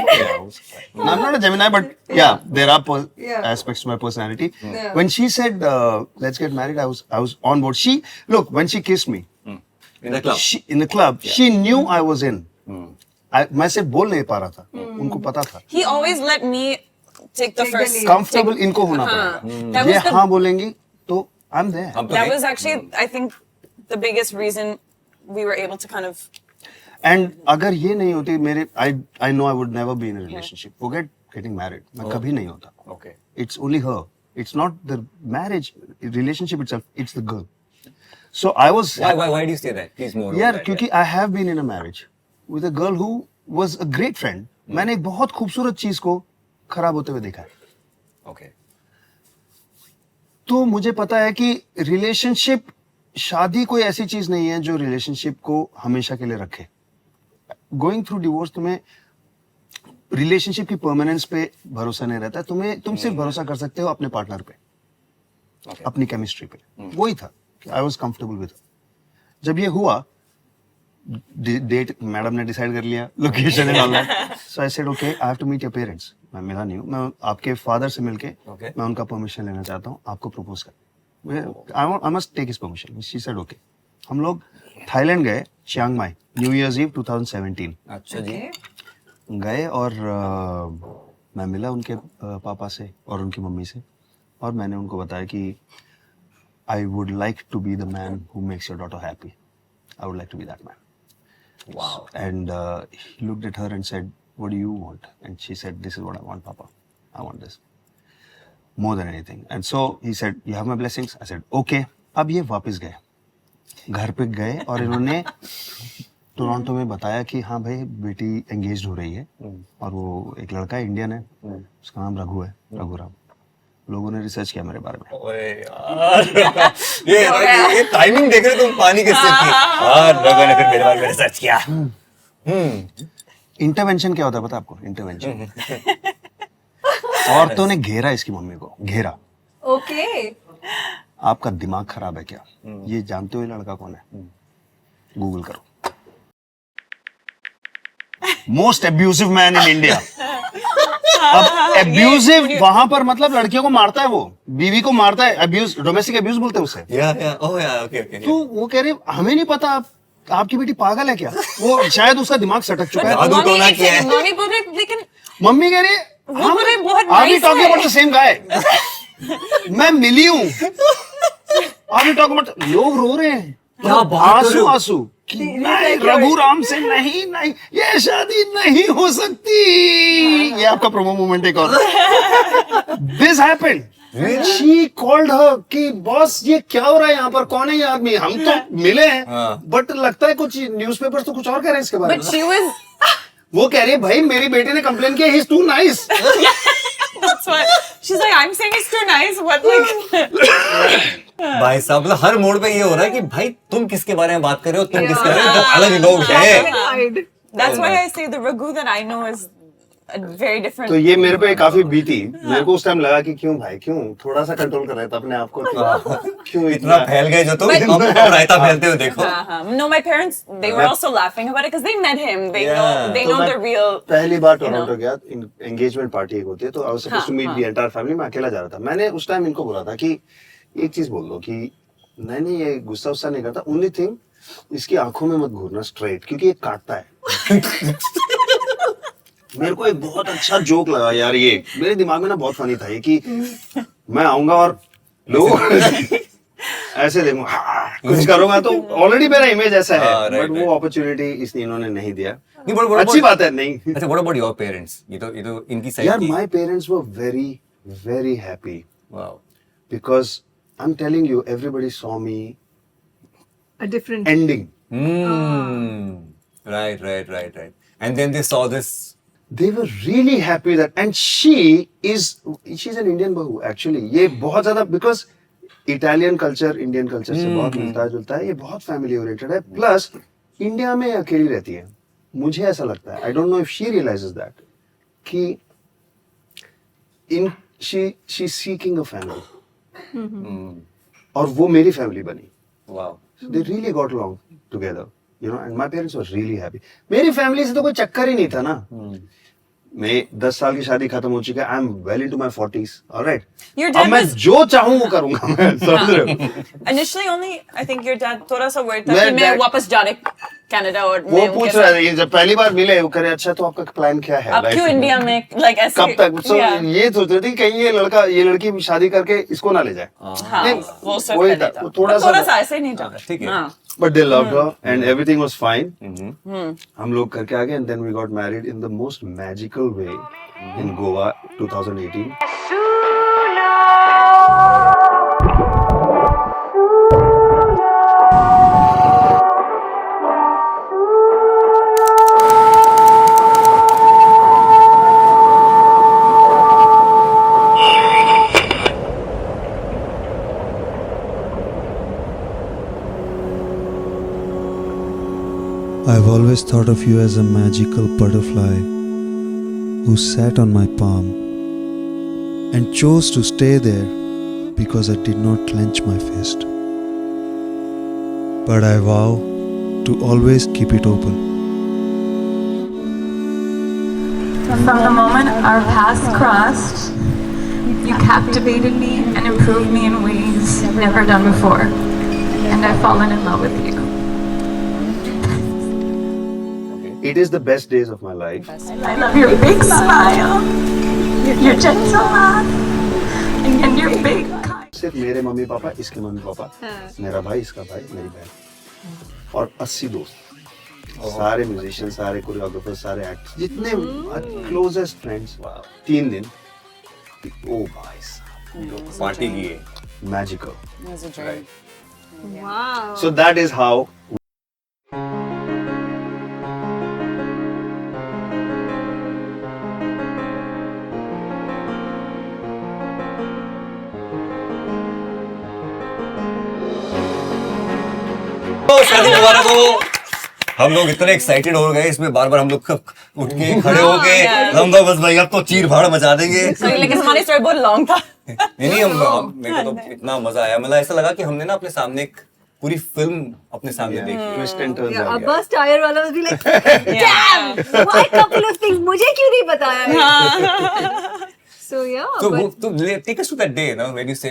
I'm not a Gemini, but yeah, there are Yeah. aspects to my personality. Yeah. When she said, "Let's get married," I was on board. When she kissed me In the club. in the club, she knew I was in. मैं सिर्फ बोल नहीं पा रहा था. उनको पता था. He always let me take the Take the first. lead. Comfortable इनको होना हाँ. पड़ेगा. That ये was the- हाँ बोलेंगी तो I'm there. हम तो That हैं. was actually I think the biggest reason we were able to kind of. And अगर ये नहीं होती मेरे, I know I would never be in a relationship. Forget getting married. मैं कभी नहीं होता. Okay. It's only her. It's not the marriage relationship itself. It's the girl. So I was. Why do you say that? Please more. यार क्योंकि I have been in a marriage with a girl who was a great friend. मैंने एक बहुत खूबसूरत चीज को खराब होते हुए देखा है. Okay. तो मुझे पता है कि रिलेशनशिप, शादी कोई ऐसी चीज नहीं है जो रिलेशनशिप को हमेशा के लिए रखे. गोइंग थ्रू डिवोर्स तुम्हें रिलेशनशिप की परमानेंस पे भरोसा नहीं रहता. तुम सिर्फ भरोसा कर सकते हो अपने पार्टनर पे, Okay. अपनी केमिस्ट्री पे. वही था. I was comfortable with. जब ये हुआ, डेट मैडम ने डिसाइड कर लिया, location and all that. So I said okay, I have to meet your parents. मैं मिला नहीं हूँ. मैं आपके फादर से मिलके Okay. मैं उनका परमिशन लेना चाहता हूँ आपको प्रपोज कर. I must take his permission. She said okay. हम लोग थाईलैंड गए, Chiang Mai, new year's eve 2017 अच्छा जी. गए और मैं मिला उनके पापा से और उनकी मम्मी से, और मैंने उनको बताया कि I would like to be the man who makes your daughter happy. I would like to be that man. Wow. And he looked at her and said, "What do you want?" And she said, "This is what I want, Papa. I want this more than anything." And so he said, "You have my blessings." I said, "Okay." अब ये वापस गए, घर पे गए और इन्होंने टोरंटो में बताया कि हाँ भाई बेटी एंगेज हो रही है और वो एक लड़का है, इंडियन है, उसका नाम रघु है, रघुराम. लोगों ने रिसर्च किया मेरे बारे में. ओए यार. ये टाइमिंग देख रहे तुम पानी के सिर की. और लोगों ने फिर मेरे बारे में रिसर्च किया. इंटरवेंशन क्या होता है पता है आपको? इंटरवेंशन. औरतों ने घेरा इसकी मम्मी को, घेरा. Okay. आपका दिमाग खराब है क्या? ये जानते हो ये लड़का कौन है? गूगल करो। Most abusive man in India. अब एब्यूसिव वहां पर मतलब लड़कियों को मारता है, वो बीवी को मारता है, अब्यूज, डोमेस्टिक अब्यूज बोलते हैं उसे। Okay okay. तो वो कह रहे हमें नहीं पता आपकी बेटी पागल है क्या? वो शायद उसका दिमाग सटक चुका है। जादू टोना किया है। मम्मी बोल रही लेकिन मम्मी कह रही है वो बोले बहुत आर वी nice टॉकिंग है। About the same guy? मैं मिली हूँ। आर वी टॉकिंग अबाउट, लोग रो रहे हैं, क्या बात कर रहे आंसू हो? आंसू कि नहीं रघुराम से नहीं नहीं ये शादी नहीं हो सकती। ये आपका प्रोमो मोमेंट एक और। This happened. She called her कि बॉस ये क्या हो रहा है यहाँ पर, कौन है ये आदमी? हम तो मिले हैं बट लगता है कुछ न्यूज़पेपर्स तो कुछ और कह रहे हैं इसके बारे But में। she was. वो कह रही है भाई मेरी बेटी ने कंप्लेन किया he is too nice. That's what she's like. I'm saying it's too nice. What like? भाई साहब मतलब हर मोड़ पे ये हो रहा है कि भाई तुम किसके बारे में बात कर रहे हो, तुम किसके बारे में, जो अलग लोग हैं। That's why I say the Raghu that I know is a very different. तो ये मेरे पे काफी बीती। मेरे को उस टाइम लगा कि क्यों भाई, क्यों थोड़ा सा कंट्रोल कर रहे थे अपने आप को, क्यों इतना फैल गए जो तुम, अब रायता फैलते हो देखो। No, my parents they were also laughing about it because they met him. They Yeah. know they तो know मैं the real. पहली बार टोरंटो गया, एंगेजमेंट पार्टी एक होती है, तो I was supposed to meet the entire family. मैं अकेला जा रहा था। मैंने उस टाइम इनको बोला था कि एक चीज बोल दो कि नहीं ये गुस्सा उस्सा नहीं करता, ओनली थिंग इसकी आंखों में मत घूरना स्ट्रेट, क्योंकि ये काटता है। मेरे को एक बहुत अच्छा जोक लगा यार, ये मेरे दिमाग में ना बहुत फनी था ये कि मैं आऊंगा और लोग ऐसे देखूं, कुछ करूंगा तो ऑलरेडी मेरा इमेज ऐसा है, right, बट वो अपॉर्चुनिटी इसने इन्होंने नहीं दिया। नहीं, but अच्छी बात है। नहीं अच्छा, what about your parents? ये तो इनकी साइड यार, की। my parents were very very happy Wow. because I'm telling you everybody saw me A different. ending. Right. And then they saw this. They were really happy that, and she's an Indian bahu actually. ये बहुत ज्यादा because Italian culture Indian culture से बहुत मिलता जुलता है, ये बहुत family oriented है, plus इंडिया में अकेली रहती है। मुझे ऐसा लगता है, I don't know if she realizes that, कि she's seeking a family, और वो मेरी family बनी। Wow. So they really got along together, you know, and my parents were really happy. मेरी फैमिली से तो कोई चक्कर ही नहीं था ना। मैं 10 साल की शादी खत्म हो चुका है, I am well into my 40s, alright. Your dad अब मैं was- जो चाहूँ वो करूंगा मैं, समझ रहे हो? Initially, only I think your dad थोड़ा सा worried था मैं कि मैं dad- वापस जाने कनाडा और वो मैं पूछ उनके रहा साथ- है, ये जब पहली बार मिले वो करे अच्छा तो आपका प्लान क्या है आप life क्यों में? इंडिया में like ऐसे कब तक? So, Yeah. ये सोच रही थी कहीं ये लड़की शादी करके इसको ना ले जाए। हाँ, नहीं, वो सब वही पहले था, था। वो थोड़ा थोड़ा सा सा ऐसे नहीं था। ठीक है। हाँ। But they loved her and everything was fine. हम लोग करके आ गए and then we got married in the most magical way in Goa 2018. I've always thought of you as a magical butterfly who sat on my palm and chose to stay there because I did not clench my fist. But I vow to always keep it open. From the moment our paths crossed, you captivated me and improved me in ways never done before. And I've fallen in love with you. It is the best days of my life. I love your big smile, your gentle laugh, and your big kind. सिर्फ मेरे मम्मी पापा, इसके मम्मी पापा, मेरा भाई, इसका भाई, मेरी बहन और 80 दोस्त, सारे म्यूजिशियन, सारे कोरियोग्राफर, सारे एक्टर्स, जितने क्लोजेस्ट फ्रेंड्स। 3 दिन, ओ भाई साहब, पार्टी की है। Magical. It was a dream. Wow. So that is how तो शादी मुबारक हो। हम लोग इतने एक्साइटेड हो गए इसमें, बार बार हम लोग उठ के खड़े होके लंबा बस भाई अब तो चीर फाड़ मचा देंगे। So like his funny story बहुत long था. नहीं मेरे को तो इतना मजा आया, मतलब ऐसा लगा कि हमने ना अपने सामने एक पूरी फिल्म अपने सामने देखी। ट्विस्ट एंड टर्न्स Yeah, आ a गया। bus tire वाला was be like, damn, why couple of things? मुझे क्यों नहीं बताया? So yeah, तो but वो तो take us to that day ना when you say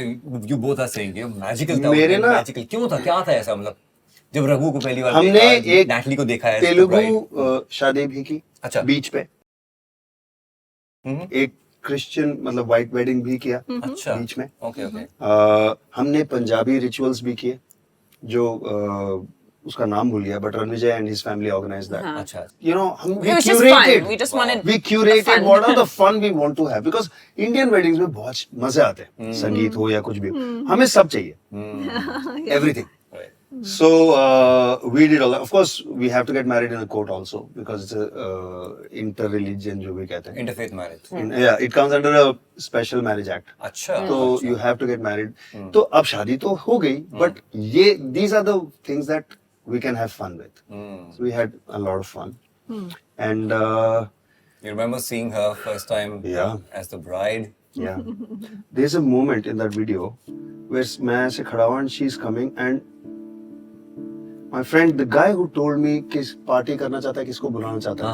you both are saying magical था। मेरे ना- मैजिकल क्यों था, क्या था ऐसा, मतलब जब रघु को पहली बार हमने देखा, एक नैटली को देखा है तेलुगु शादी भी की, अच्छा। बीच पे एक क्रिश्चियन मतलब व्हाइट वेडिंग भी किया अच्छा बीच में। ओके ओके हमने पंजाबी रिचुअल्स भी किए जो उसका नाम भूल गया, but Ranvijay and his family organized that. अच्छा You know, It was just fun. We just wanted we the curated fun. what are the fun we want to have because Indian weddings में बहुत मजे आते हैं, संगीत हो या कुछ भी हो, हमें सब चाहिए, everything. So we did a lot. Of course, we have to get married in a court also because it's a inter-religion जो भी कहते हैं. Interfaith marriage. Yeah, it comes under a special marriage act. अच्छा तो you have to get married. तो अब शादी तो हो गई, but these are the things that we can have fun with. So we had a lot of fun. And You remember seeing her first time Yeah. as the bride? yeah, there's a moment in that video where मैं ऐसे खड़ा हुआ and she's coming and my friend, the guy who told me किस पार्टी करना चाहता है, किसको बुलाना चाहता है,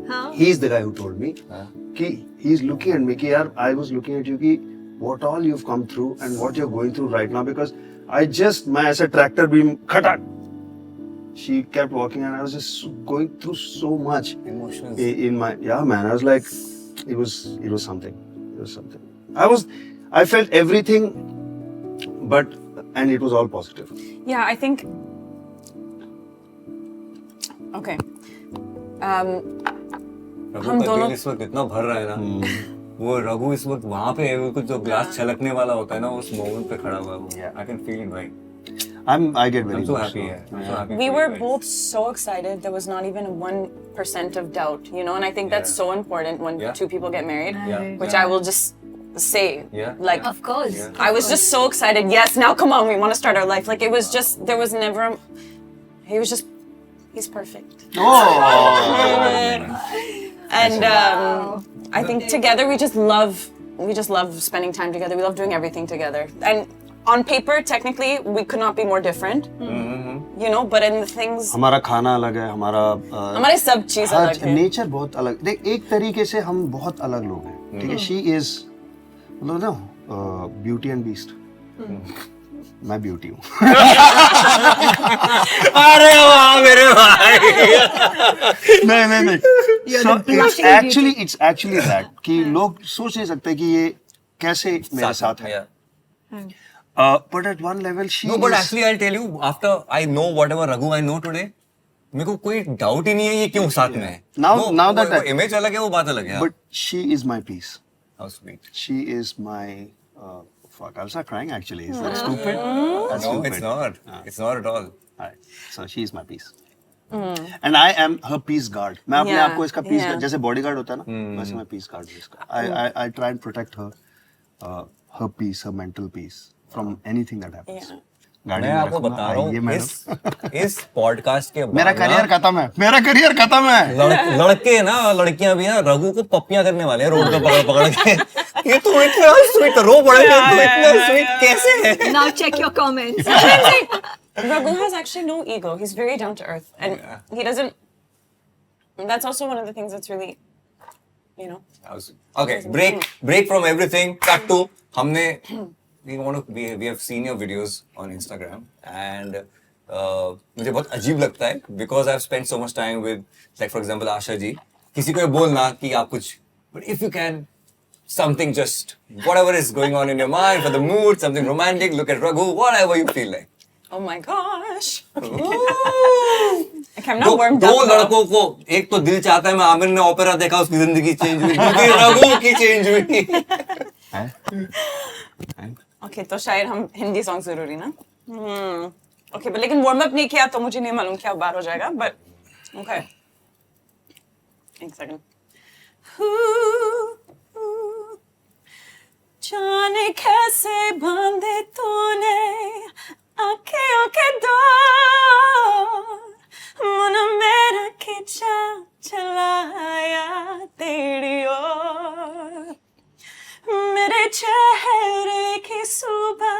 हाँ he's the guy who told me कि he's looking at me कि यार I was looking at you कि what all you've come through and what you're going through right now because मैं ऐसे ट्रैक्टर भी खटाक, she kept walking and I was just going through so much Emotions. in my man. I was like, it was something. It was something. I felt everything, and it was all positive. Yeah, I think. Okay. Raghu हम का दोनों- दिल इस वक्त इतना भर रहा है ना, वो रघु इस वक्त वहाँ पे है, वो कुछ जो ग्लास छलकने वाला होता है ना, उस मोमेंट पे खड़ा हुआ है वो। I can feel it, भाई। I get very I'm so emotional. happy, I'm so happy We for were you guys. both so excited. There was not even 1% of doubt, you know, and I think that's Yeah. so important when Yeah. two people get married, Yeah. which I will just say. Yeah. Like, Of course. Yeah. I was just so excited. Yes, now come on, we want to start our life. Like, it was just, there was never, he was just, he's perfect. And I think together we just love spending time together. We love doing everything together. And on paper, technically, we could not be more different, you know, but in the things, हमारा खाना अलग है, हमारा हमारे सब चीज अलग है. नेचर बहुत अलग। देख, एक तरीके से हम बहुत अलग लोग हैं, ठीक है। शी इज मतलब ना ब्यूटी एंड बीस्ट, मैं ब्यूटी हूँ। अरे वाह मेरे भाई। नहीं so it's actually that कि लोग सोच नहीं सकते कि ये कैसे मेरे साथ है। But at one level she No, but is, actually I'll tell you, after I know whatever Raghu I know today, मेरे को कोई डाउट ही नहीं है ये क्यों साथ में है। Now that I- इमेज अलग है, वो बात अलग है। but she is my peace. How sweet. She is my fuck. I'll start crying actually. Is that stupid? That's No, stupid. it's not. It's not at all. Alright. So she is my peace. And I am her peace guard. मैं अपने Yeah, आप को इसका peace yeah. guard, जैसे bodyguard होता है ना, वैसे मैं peace guard हूँ इसका। I try and protect her, her peace, her mental peace from anything that happens. Yeah. गाड़ी मैं में आपको रखूंगा, बता रहा आइए हूँ मैडम। इस पॉडकास्ट के बाद मेरा ना, करियर खत्म है, मेरा करियर खत्म है। लड़के ना लड़कियां भी ना रघु को पप्पियां करने वाले हैं रोड पे पकड़ पकड़ के। ये तू इतना स्वीट रो पड़ेगा, तू इतना स्वीट कैसे है? Now check your comments. Raghu has actually no ego. He's very down to earth, and he doesn't. That's also one of the things that's really, you know. Okay, break from everything. Cut to हमने we have seen your videos on Instagram and मुझे बहुत अजीब लगता है because I've spent so much time with, like for example Asha ji, किसी को ये बोलना कि आप कुछ, but if you can something, just whatever is going on in your mind for the mood, something romantic, look at Raghu, whatever you feel like. Oh my gosh. Okay, I'm not warmed दो up. though. लड़कों को एक तो दिल चाहता है, मैं आमिर ने ओपेरा देखा उसकी जिंदगी चेंज हुई, दूसरी रघु की चेंज हुई। Okay, तो शायद हम हिंदी सॉन्ग जरूरी ना? Okay, but लेकिन वार्म अप नहीं किया तो मुझे नहीं मालूम क्या बार हो जाएगा, but okay. एक सेकंड. जाने कैसे बांधे तूने आँखों के डोर, मन मेरा खींचा चलाया चेहरे की सुबह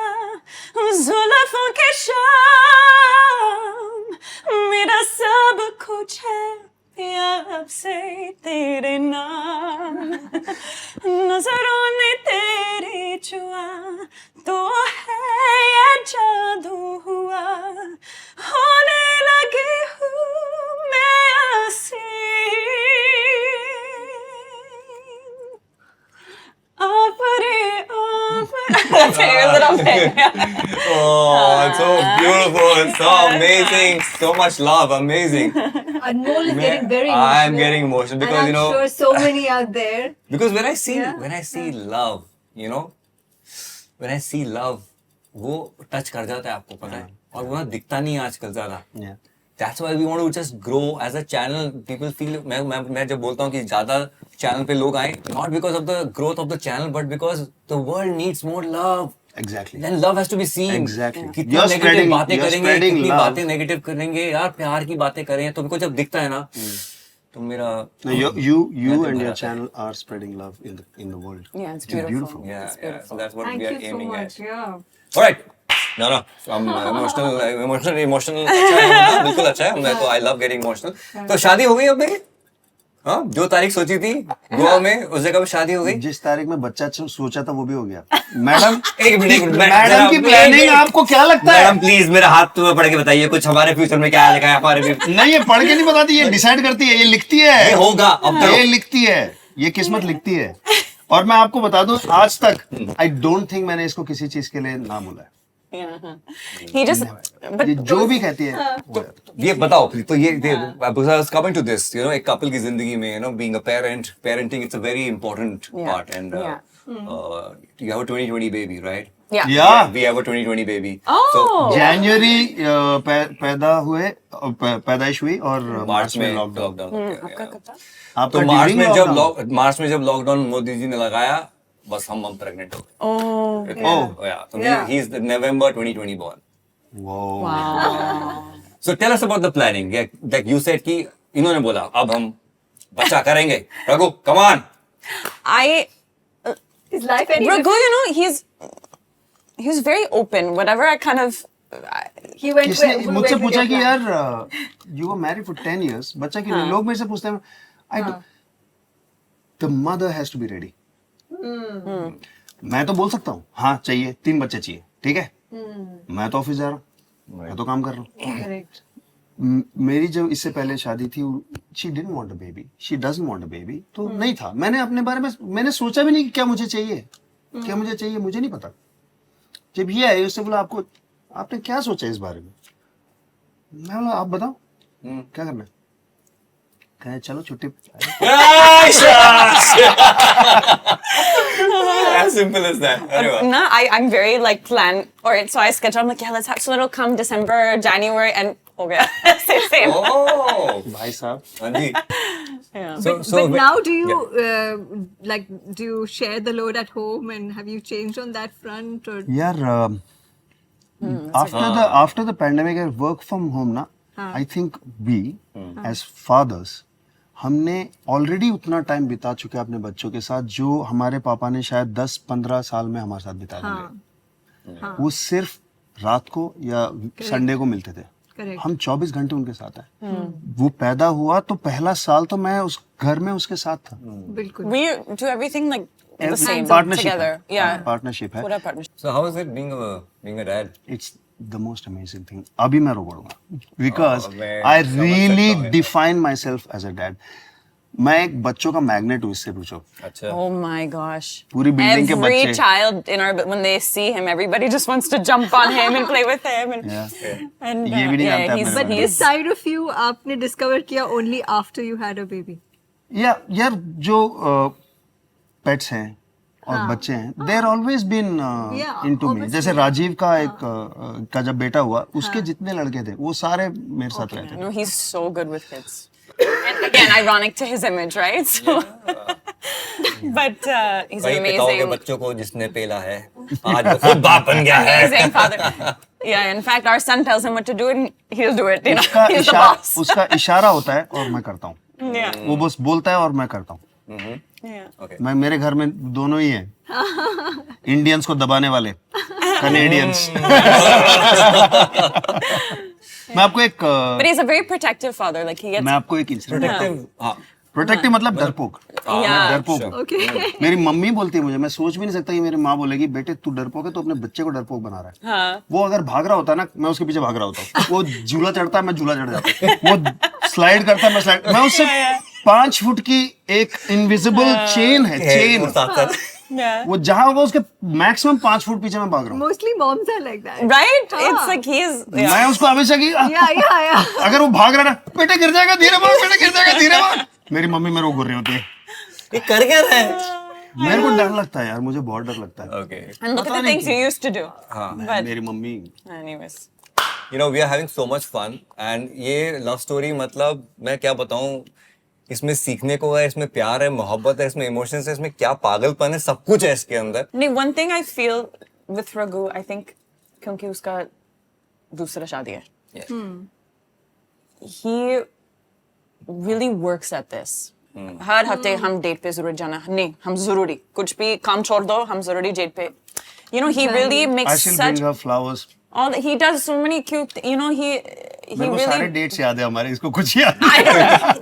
जुल्फों के शाम मेरा सब कुछ है अब से तेरे नाम नजरों ने तेरी छुआ तो है ये जादू हुआ होने लगी हूँ मैं Oh, it's so beautiful, it's so amazing, so much love, amazing. Anmol is getting very emotional. I'm getting emotional because and I'm sure so many out there. because when I see love, you know, when I see love, वो टच कर जाता है आपको पता है और वो ना दिखता नहीं है आजकल ज्यादा. Yeah. That's why we want to just grow as a channel. People feel मैं जब बोलता हूँ कि ज्यादा चैनल पे लोग आए, not because of the growth of the channel, but because the world needs more love. Exactly. Then love has to be seen. Exactly. कितनी You're नेगेटिव spreading- बातें you're करेंगे, spreading कितनी love. बातें नेगेटिव करेंगे यार, प्यार की बातें करें तुमको जब दिखता है ना तो मेरा No, you मैं and your तुम्हारा- channel are spreading love in the world. Yeah, it's beautiful. yeah, It's yeah, beautiful. so that's what Thank we are you so aiming much. at. Yeah. All right. No, I'm emotional अच्छा है हम, बिल्कुल अच्छा है मैं तो I love getting emotional. तो शादी हो गई अब मेरी? हाँ, जो तारीख सोची थी गोवा में उस जगह पे शादी हो गई. जिस तारीख में बच्चा सोचा था वो भी हो गया. मैडम एक मिनट मैडम की प्लानिंग आपको क्या लगता है? मैडम प्लीज मेरा हाथ तुम्हें पढ़ के बताइए कुछ हमारे फ्यूचर में क्या लिखा है हमारे फ्यूचर. नहीं, ये पढ़ के नहीं बताती, ये डिसाइड करती है, ये लिखती ये है, होगा अब ये तो. लिखती है, ये किस्मत लिखती है. और मैं आपको बता दूं आज तक आई डोंट थिंक मैंने इसको किसी चीज के लिए ना बोला है. Yeah. He just, but ये जो भी कहती है वो है. ये बताओ तो ये because I was coming to this, you know, एक couple की जिंदगी में, you know, being a parent, parenting, it's a very important Yeah. part, and you have a 2020 baby, right? yeah. Yeah. We have a 2020 baby. Oh. जनवरी पैदा हुए, पैदाइश हुई और मार्च में लॉकडाउन. लॉकडाउन हो गया. आपका कब था? आपका तो मार्च during में lockdown? मार्च में जब लॉकडाउन मोदी जी ने लगाया बस हम प्रेग्नेंट हो गए. Oh. Yeah. So Yeah. he's the November 2020 born. Wow. Wow. So tell us about the planning. Like you said कि इन्होंने बोला अब हम बच्चा करेंगे. Raghu, come on. Is life any Raghu, you know, he was very open. Whatever I kind of, He went किसने with मुझसे your पूछा कि plan. यार you were married for 10 years, बच्चा क्यों नहीं? लोग मेरे से पूछते हैं, I the mother has to be ready. मैं तो बोल सकता हूँ हाँ चाहिए, 3 बच्चे चाहिए, ठीक है. मैं तो ऑफिस जा रहा हूँ, मैं तो काम कर रहा हूँ. Correct. मेरी जो इससे पहले शादी थी, she didn't want a baby, she doesn't want a baby, तो नहीं था. मैंने अपने बारे में मैंने सोचा भी नहीं कि क्या मुझे चाहिए, क्या मुझे चाहिए, मुझे नहीं पता. जब ये आए उससे बोला आपको आपने क्या सोचा इस बारे में? मैं बोला आप बताओ क्या करना है. कहे चलो छुट्टी. As simple as that. अरे वाह. no, I'm very like plan, or so I schedule. I'm like, yeah, let's have, so it'll come December, January, and okay, same. Oh, भाई साहब. हाँ जी. Yeah. But now do you do you share the load at home, and have you changed on that front or? यार after the pandemic and work from home ना, I think we as fathers हमने ऑलरेडी उतना टाइम बिता चुके हैं अपने बच्चों के साथ जो हमारे पापा ने शायद 10-15 साल में हमारे साथ बिता दिए. वो सिर्फ रात को या संडे को मिलते थे. Correct. हम 24 घंटे उनके साथ हैं. वो पैदा हुआ तो पहला साल तो मैं उस घर में उसके साथ था. बिल्कुल. We do everything like the same partnership together. Yeah. Partnership है. Put a partnership. So how is it being a dad? It's the most amazing thing. अभी मैं रो पड़ूंगा because मैं I समझ really सकता हूँ. define myself as a dad. मैं एक बच्चों का मैग्नेट हूँ, इससे पूछो. अच्छा. Oh my gosh. पूरी बिल्डिंग के Every बच्चे. child in our, when they see him, everybody just wants to jump on him and play with him. And, Yeah. and ये भी नहीं yeah, जानता है he's, मेरे But बारे this side of you आपने discover किया only after you had a baby. यार जो पेट्स हैं और बच्चे हैं, they are always been Yeah, into me. obviously. जैसे राजीव का एक का जब बेटा हुआ, उसके जितने लड़के थे वो सारे मेरे साथ रहते थे. no, he's so good with kids. And again, ironic to his image, right? So, but he's वही an पिताओं के amazing, बच्चों को जिसने पेला है आज वो खुद बाप बन गया है. amazing father. Yeah, in fact, our son tells him what to do and he'll do it. You know, उसका he's the boss. उसका इशारा होता है और मैं करता हूँ. Yeah. वो बस बोलता है और मैं करता हूँ. Yeah. Okay. मैं मेरे घर में दोनों ही हैं. इंडियंस को दबाने वाले कनेडियंस। मैं आपको एक But he's a very protective father. Like he gets. मैं आपको एक इंसिडेंट प्रोटेक्टिव हाँ प्रोटेक्टिव मतलब डरपोक। Yeah. मैं डरपोक हूँ। Okay. मेरी मम्मी बोलती है मुझे, मैं सोच भी नहीं सकता कि मेरी माँ बोलेगी बेटे तू डरपोक है तो अपने बच्चे को डरपोक बना रहा है। हाँ. वो अगर भाग रहा होता है ना, मैं उसके पीछे भाग रहा होता हूँ। वो झूला चढ़ता है, मैं झूला चढ़ जाता हूँ। वो स्लाइड करता है, मैं स्लाइड। मैं उससे 5 फुट की एक इनविजिबल चेन है, चेन। साथ साथ Yeah. वो जहाँ होगा उसके मैक्सिमम 5 फुट पीछे मैं भाग रहा हूँ। Mostly moms are like that. Right? It's like he's. Yeah. मैं उसको हमेशा की Yeah. अगर वो भाग रहा है ना, बेटे गिर जाएगा धीरे भाग, बेटे गिर जाएगा धीरे भाग। मेरी मम्मी मेरे को घूर रही होती है। ये कर क्या रहा है? मेरे को डर लगता है यार, मुझे बहुत डर लगता है। Okay. And look at the things you used to do. But मेरी mummy anyways. You know, we are having so much fun and ये लव स्टोरी मतलब मैं क्या बताऊं, इसमें सीखने को है, इसमें प्यार है, मोहब्बत है, इसमें इमोशंस है, इसमें क्या पागलपन है, सब कुछ है इसके अंदर। नहीं, one thing I feel with Raghu, I think, क्योंकि उसका दूसरा शादी है. Yes. He really works at this. हर हफ्ते हम डेट पे जरूर जाना. नहीं, हम जरूरी कुछ भी काम छोड़ दो, हम जरूरी डेट पे. You know, he really I makes shall such bring her flowers. all. He does so many cute. You know, he मेरे को सारे really. डेट्स याद है हमारे, इसको कुछ याद I know.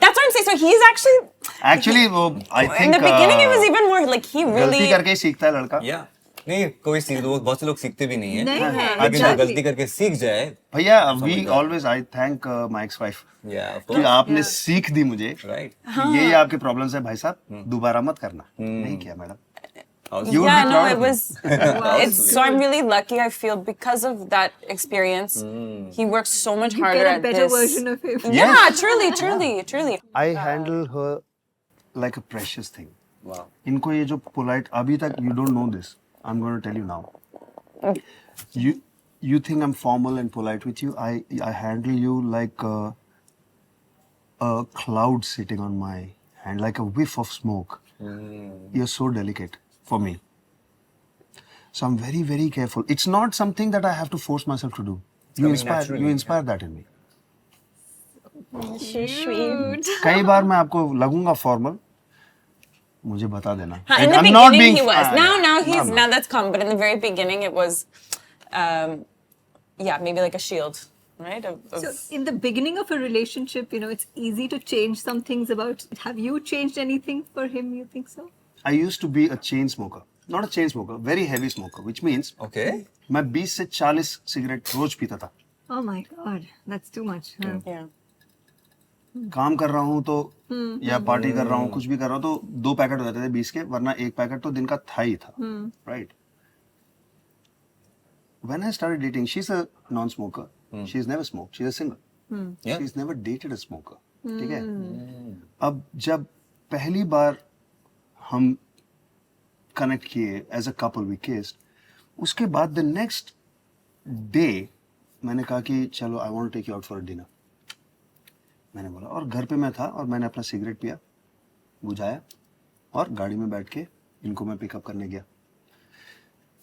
That's what I'm saying. So he's actually. Actually वो आई In think the beginning, it was even more like he गलती really. करके ही सीखता है लड़का। Yeah. नहीं कोई सीख दो, बहुत से लोग सीखते भी नहीं है। नहीं है, लेकिन जो exactly. गलती करके सीख जाए, भैया we always I thank my ex wife yeah, of कि course, आपने सीख दी मुझे right. कि ये आपके प्रॉब्लम्स है भाई साहब, दोबारा मत करना। नहीं किया madam. How's- You would Yeah, be no, proud it of me. was. It's so I'm really lucky. I feel because of that experience, he works so much harder Get a at better this. version of him. Yeah, truly. I handle her like a precious thing. Wow. इनको ये जो पोलाइट, अभी तक you don't know this, I am going to tell you now. You think I'm formal and polite with you? I handle you like a cloud sitting on my hand, like a whiff of smoke. You're so delicate for me. So I'm very, very careful. It's not something that I have to force myself to do. coming naturally, You inspire that in me. Sweet. कई बार मैं आपको लगूंगा फॉर्मल, मुझे बता देना. In the I'm not beginning, being- he was. Now he's No. now that's come. But in the very beginning, it was, yeah, maybe like a shield, right? So in the beginning of a relationship, you know, it's easy to change some things about. Have you changed anything for him? You think so? I used to be a chain smoker. Not a chain smoker, very heavy smoker, which means Okay. मैं 20 से 40 सिगरेट रोज पीता था. Oh my God, that's too much. Huh? yeah. काम कर रहा हूँ तो या पार्टी कर रहा हूँ, कुछ भी कर रहा हूँ तो 2 पैकेट हो जाते थे 20 के, वरना 1 पैकेट तो दिन का था ही था. Right. When I started dating, she's a non-smoker. She's never smoked. She's a single. Yeah. She's never dated a smoker. ठीक है. अब जब पहली बार हम कनेक्ट किए as a couple, we kissed, उसके बाद द नेक्स्ट डे मैंने कहा कि चलो I want to take you out for dinner. मैंने बोला, और घर पे मैं था और मैंने अपना सिगरेट पिया, बुझाया और गाड़ी में बैठ के इनको मैं पिकअप करने गया.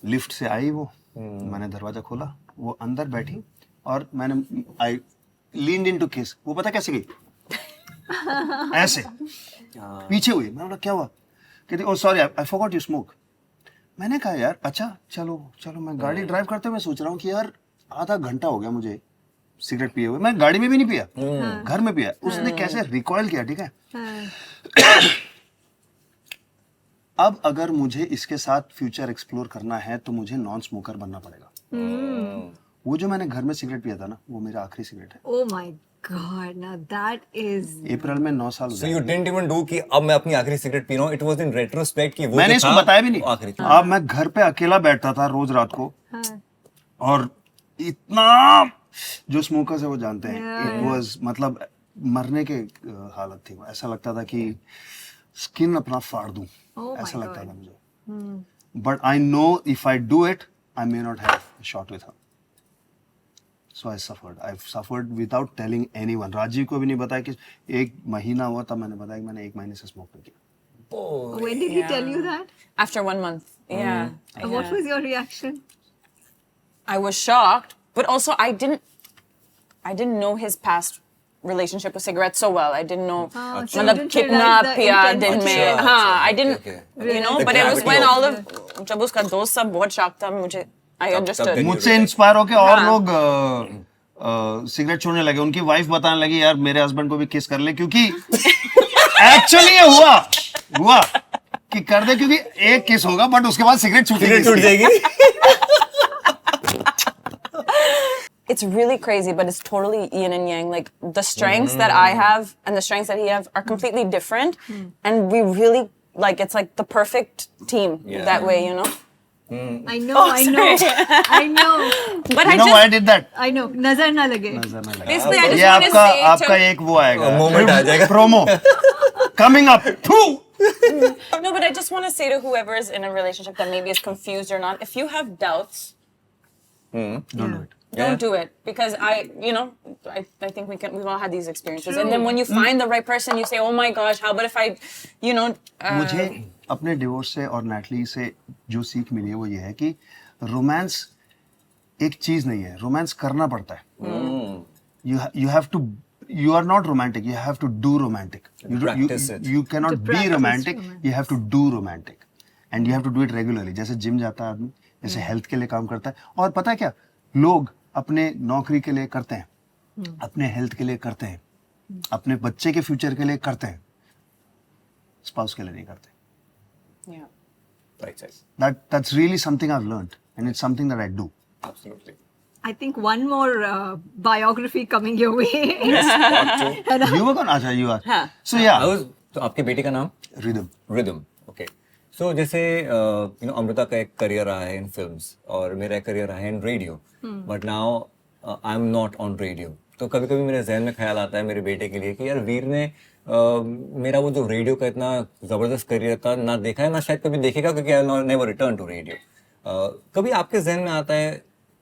लिफ्ट से आई वो, मैंने दरवाजा खोला, वो अंदर बैठी और मैंने आई लीन्ड इनटू किस. वो पता कैसे गई? ऐसे पीछे हुई. मैंने बोला क्या हुआ? कहती oh sorry I forgot you smoke. मैंने कहा यार अच्छा चलो चलो. मैं गाड़ी ड्राइव करते हुए मैं सोच रहा हूँ कि यार आधा घंटा हो गया मुझे सिगरेट पिए हुए. मैं गाड़ी में भी नहीं पिया, घर में पिया. उसने कैसे रिकॉइल किया, ठीक है. अब अगर मुझे इसके साथ फ्यूचर एक्सप्लोर करना है तो मुझे नॉन स्मोकर बनना पड़ेगा. वो जो मैंने घर में सिगरेट पिया था ना, वो मेरा आखिरी सिगरेट है. Oh my God, now that is. अप्रैल में 9 साल हो So you गए. didn't even do कि अब मैं अपनी आखिरी सिगरेट पी रहा हूँ. It was in retrospect कि वो मैंने जो इसको था, बताया भी नहीं. वो आखिरी था. अब मैं घर पे अकेला बैठता था रोज रात को, और इतना जो स्मोकर्स है वो जानते हैं, इट वाज मतलब मरने के हालत थी. वो ऐसा लगता था कि स्किन अपना फाड़ दूं, ऐसा लगता था मुझे. But I know if I do it I may not have a shot with her. So I suffered without telling anyone. Rajiv को भी नहीं बताया कि 1 महीना हुआ तब मैंने बताया कि मैंने 1 महीने से स्मोक नहीं किया. When did he tell you that? After 1 month, yeah. And what was your reaction? I was shocked, but also I didn't know his past relationship with cigarettes so well. I didn't know, so you मतलब didn't कितना realize the पिया दिन intensity. में, हाँ, I didn't, okay. you know, The but it was gravity when of all of, जब उसका दोस्त सब बहुत शार्प था, मुझे, I understood. then you मुझसे इंस्पायर होके और हाँ। लोग सिगरेट छोड़ने लगे, उनकी वाइफ बताने लगी यार मेरे हस्बैंड को भी किस कर ले, क्योंकि एक्चुअली ये हुआ कि कर दे, क्योंकि एक किस होगा बट उसके बाद सिगरेट छूट छूटेगी। जाएगी। It's really crazy, but it's totally yin and yang. Like the strengths that I have and the strengths that he have are completely different, and we really like it's like the perfect team that way, you know. I know. But You I know why I did that? I know. नजर ना लगे. Basically, I just ये want to आपका say आपका एक वो आएगा, मोमेंट आ जाएगा। Promo coming up. no, but I just want to say to whoever is in a relationship that maybe is confused or not, if you have doubts, Don't do it. don't do it, because I think we've all had these experiences, and then when you find the right person, you say, oh my gosh, how about if I, मुझे अपने डिवोर्स से और नैटली से जो सीख मिली है वो ये है कि रोमांस एक चीज नहीं है, रोमांस करना पड़ता है। You have to, you are not romantic, you have to do romantic. Practice it. You cannot To be practice romantic, romance. you have to do romantic, and you have to do it regularly. जैसे जिम जाता है आदमी, जैसे हेल्थ के लिए काम करता है, और पता है क्या, लोग अपने नौकरी के लिए करते हैं, अपने हेल्थ के लिए करते हैं, अपने बच्चे के फ्यूचर के लिए करते हैं, स्पाउस के लिए नहीं करते। yeah. Right side. That's really something I've learned, and it's something that I do. Absolutely. I think one more biography coming your way. You were gonna, अच्छा, you are. हाँ. So yeah, तो आपके बेटे का नाम? rhythm. रिदम। ओके। सो जैसे अमृता का एक करियर रहा है इन फिल्म्स और मेरा एक करियर रहा है इन radio, but now I am not on radio. तो कभी कभी मेरे जहन में ख्याल आता है मेरे बेटे के लिए कि यार वीर ने मेरा वो जो रेडियो का इतना जबरदस्त करियर था ना देखा है, ना शायद कभी देखेगा, क्योंकि I never return to radio. कभी आपके जहन में आता है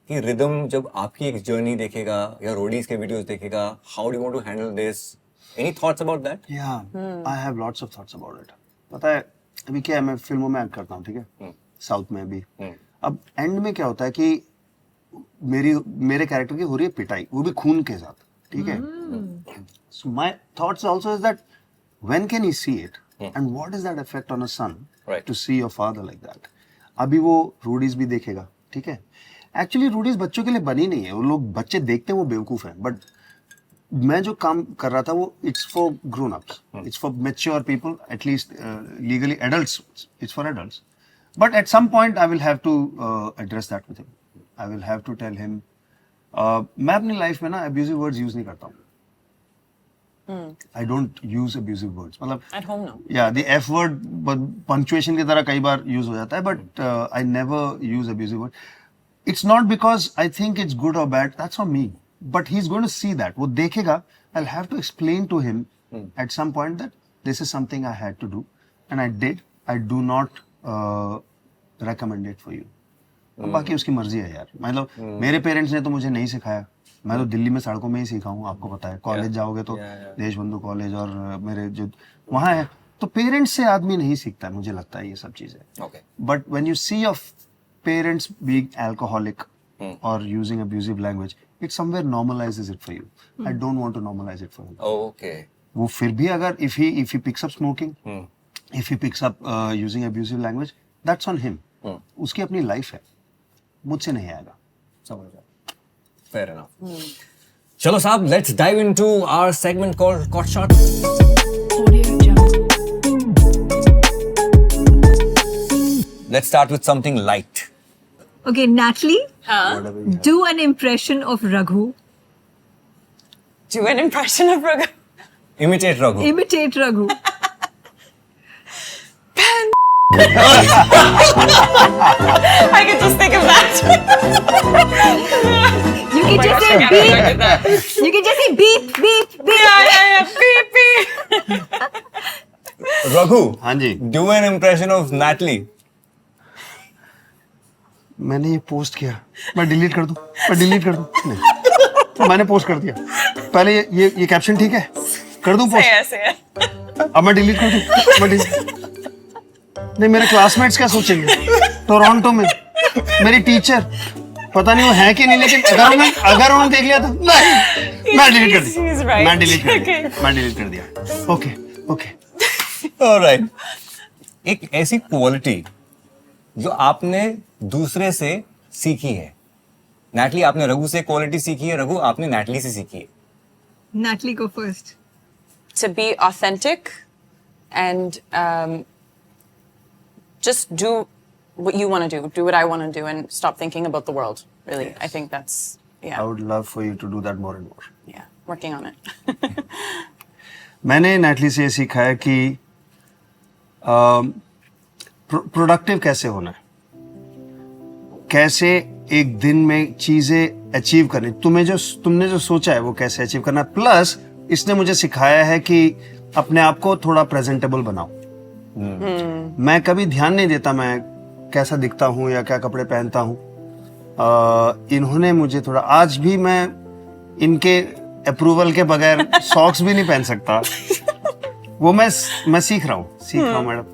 कि रिदम जब आपकी एक जर्नी देखेगा या रोडीज के वीडियोस देखेगा, how do you want to handle this? Any thoughts about that? Yeah, I have lots of thoughts about it. पता है अभी क्या है, मैं फिल्मों में एक्ट करता हूँ, ठीक है, साउथ में भी। अब एंड में क्या होता है कि मेरे कैरेक्टर की हो रही है पिटाई, वो भी खून के साथ, ठीक है। So my thoughts also is that when can he see it and what is that effect on a son Right. to see your father like that? अभी वो रूडीज भी देखेगा, ठीक है। एक्चुअली रूडीज बच्चों के लिए बनी नहीं है, वो लोग बच्चे देखते हैं वो बेवकूफ हैं, बट मैं जो काम कर रहा था वो it's for grown ups, it's for mature people, at least legally adults, it's for adults, but at some point I will have to address that with him, I will have to tell him. मैं अपनी लाइफ में ना अब्यूजिव वर्ड्स यूज नहीं करता हूँ, I don't use abusive words, मतलब At home now. या द एफ वर्ड पंक्चुएशन की तरह कई बार यूज हो जाता है, but I never use abusive word. It's not because I think it's good और bad, that's for me, but he is going to see that, वो देखेगा, I have to explain to him at some point that this is something I had to do and I did, I do not recommend it for you. बाकी उसकी मर्जी है यार, मतलब मेरे पेरेंट्स ने तो मुझे नहीं सिखाया, मैं तो दिल्ली में सड़कों में ही सीखा हूँ, आपको पता है, कॉलेज जाओगे तो देशबंधु कॉलेज और मेरे जो वहाँ है, तो पेरेंट्स से आदमी नहीं सीखता है, मुझे लगता है ये सब चीजें। Okay. But when you see your parents being alcoholic और using abusive language, it somewhere normalises it for you. I don't want to normalise it for him. Okay. वो फिर भी अगर if he picks up smoking, if he picks up using abusive language, that's on him, उसकी अपनी लाइफ है, मुझसे नहीं आएगा। समझ गया। Fair enough. चलो साहब, let's dive into our segment called Caught Shot. Let's start with something light. Okay, Natalie, Whatever you have. do an impression of Raghu. Do an impression of Raghu. Imitate Raghu. Imitate Raghu. I can just think of that. You can just say beep. You can just say beep, beep, beep. Yeah. Beep, beep. Raghu, हाँ जी, do an impression of Natalie. मैंने ये पोस्ट किया, मैं डिलीट कर दूं, नहीं, तो मैंने पोस्ट कर दिया। पहले ये कैप्शन ठीक है, कर दूं पोस्ट, Say it. अब मैं डिलीट कर दूं, नहीं, मेरे क्लासमेट्स क्या सोचेंगे टोरंटो में, मेरी टीचर, पता नहीं वो है कि नहीं, लेकिन अगर उन्होंने देख लिया तो नहीं, मैं डिलीट कर दिया, He's right. मैं डिलीट कर दिया। ओके ऑलराइट, एक ऐसी क्वालिटी जो आपने दूसरे से सीखी है। नैटली, आपने रघु से क्वालिटी सीखी है, रघु आपने नैटली से सीखी है। Natalie, go first. To be authentic and just do what you want to do what I want to do, and stop thinking about the world. Really, I think that's I would love for you to do that more and more. yeah, working on it. मैंने नैटली से ये सीखा है कि प्रोडक्टिव कैसे होना है, कैसे एक दिन में चीजें अचीव करनी, तुमने जो सोचा है वो कैसे अचीव करना है। प्लस इसने मुझे सिखाया है कि अपने आप को थोड़ा प्रेजेंटेबल बनाओ। मैं कभी ध्यान नहीं देता मैं कैसा दिखता हूँ या क्या कपड़े पहनता हूँ। इन्होंने मुझे थोड़ा, आज भी मैं इनके अप्रूवल के बगैर सॉक्स भी नहीं पहन सकता। वो मैं सीख रहा हूँ madam.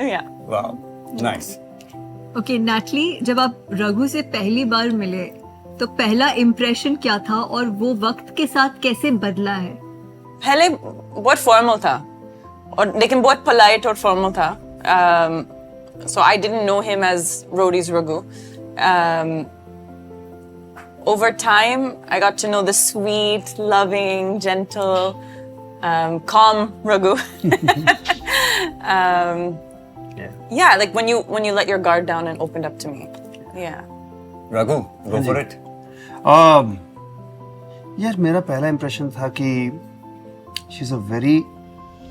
Yeah. Wow, nice. Okay, Natalie, जब आप रघु से पहली बार मिले तो पहला इम्प्रेशन क्या था और वो वक्त के साथ कैसे बदला है? पहले बहुत फॉर्मल था, और लेकिन बहुत पोलाइट और फॉर्मल था। So I didn't know him as Rhodey's Raghu. Over time, I got to know the sweet, loving, gentle, calm Raghu. Yeah, like when you let your guard down and opened up to me. Yeah. Raghu, go for it. यार मेरा पहला इंप्रेशन था कि she is a very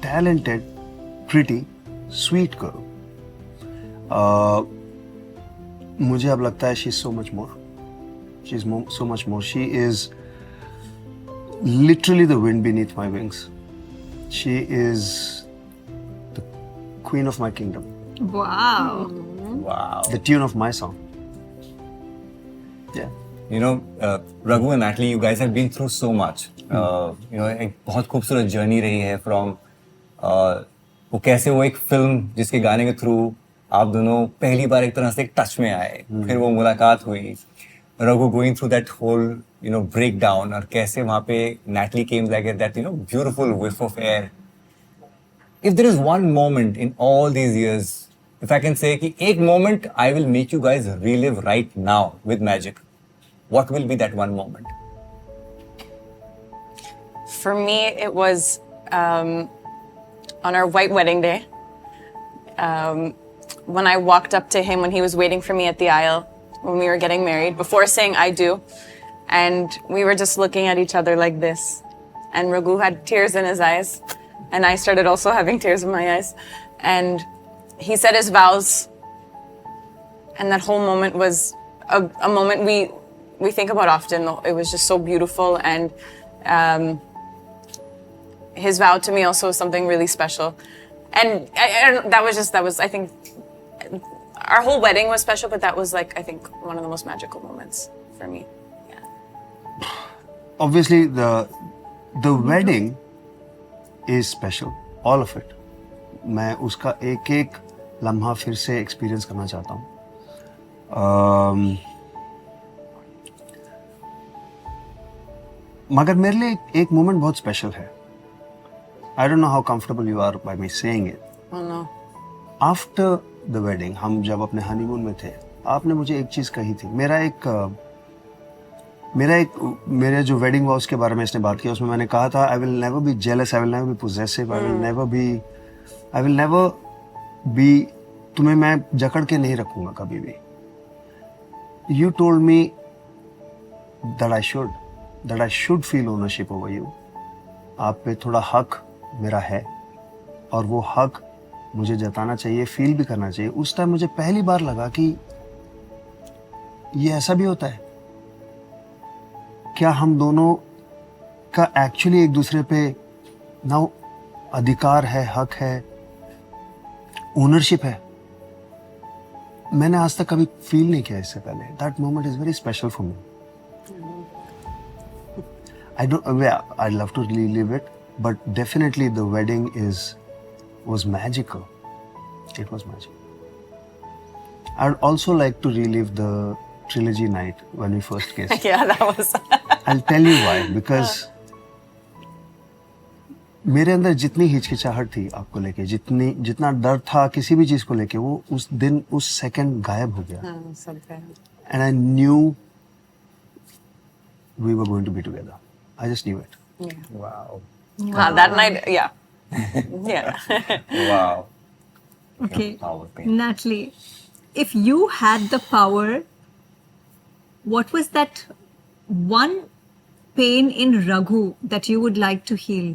talented, pretty, sweet girl. मुझे अब लगता है she is so much more, she is so much more, she is literally the wind beneath my wings, she is the queen of my kingdom, Wow. Wow. the tune of my song. Yeah. You know, Raghu and Natalie, you guys have been through so much. You know, एक बहुत खूबसूरत जर्नी रही है फ्रॉम वो कैसे वो एक फिल्म जिसके गाने के थ्रू आप दोनों पहली बार एक तरह से एक टच में आए, फिर वो मुलाकात हुई, Raghu going through that whole you know break down, और कैसे वहाँ पे Natalie came like that you know beautiful whiff of air. If there is one moment in all these years, if I can say कि एक moment I will make you guys relive right now with magic, what will be that one moment? For me, it was on our white wedding day. When I walked up to him when he was waiting for me at the aisle when we were getting married, before saying I do, and we were just looking at each other like this, and Raghu had tears in his eyes, and I started also having tears in my eyes, and he said his vows, and that whole moment was a moment we think about often. It was just so beautiful, and his vow to me also was something really special, and that was I think our whole wedding was special, but that was like I think one of the most magical moments for me. Yeah. Obviously, the wedding is special, all of it. मैं उसका एक एक लम्हा फिर से एक्सपीरियंस करना चाहता हूँ। मगर मेरे लिए एक मोमेंट बहुत स्पेशल है। I don't know how comfortable you are by me saying it. Oh no. After the wedding, हम जब अपने हनीमून में थे, आपने मुझे एक चीज कही थी। मेरे जो वेडिंग वॉज के बारे में इसने बात किया, उसमें मैंने कहा था I will never be jealous, I will never be possessive, I will never be तुम्हें मैं जकड़ के नहीं रखूंगा कभी भी। You told me that I should feel ownership over you. आप पे थोड़ा हक मेरा है, और वो हक मुझे जताना चाहिए, फील भी करना चाहिए। उस टाइम मुझे पहली बार लगा कि ये ऐसा भी होता है क्या, हम दोनों का एक्चुअली एक दूसरे पे ना अधिकार है, हक है, ओनरशिप है। मैंने आज तक कभी फील नहीं किया इससे पहले। That moment is very special for me. I'd love to relive it, but definitely the wedding was magical. It was magical. I'd also like to relive the trilogy night when we first kissed. Yeah, that was. I'll tell you why. Because मेरे अंदर जितनी हिचकिचाहट थी आपको लेके, जितना डर था किसी भी चीज को लेके, वो उस दिन उस सेकंड गायब हो गया. And I knew we were going to be together. I just knew it. Wow. Wow, that night, yeah. Yeah. Wow. Okay. Power pain. Natalie, if you had the power, what was that one pain in Raghu that you would like to heal?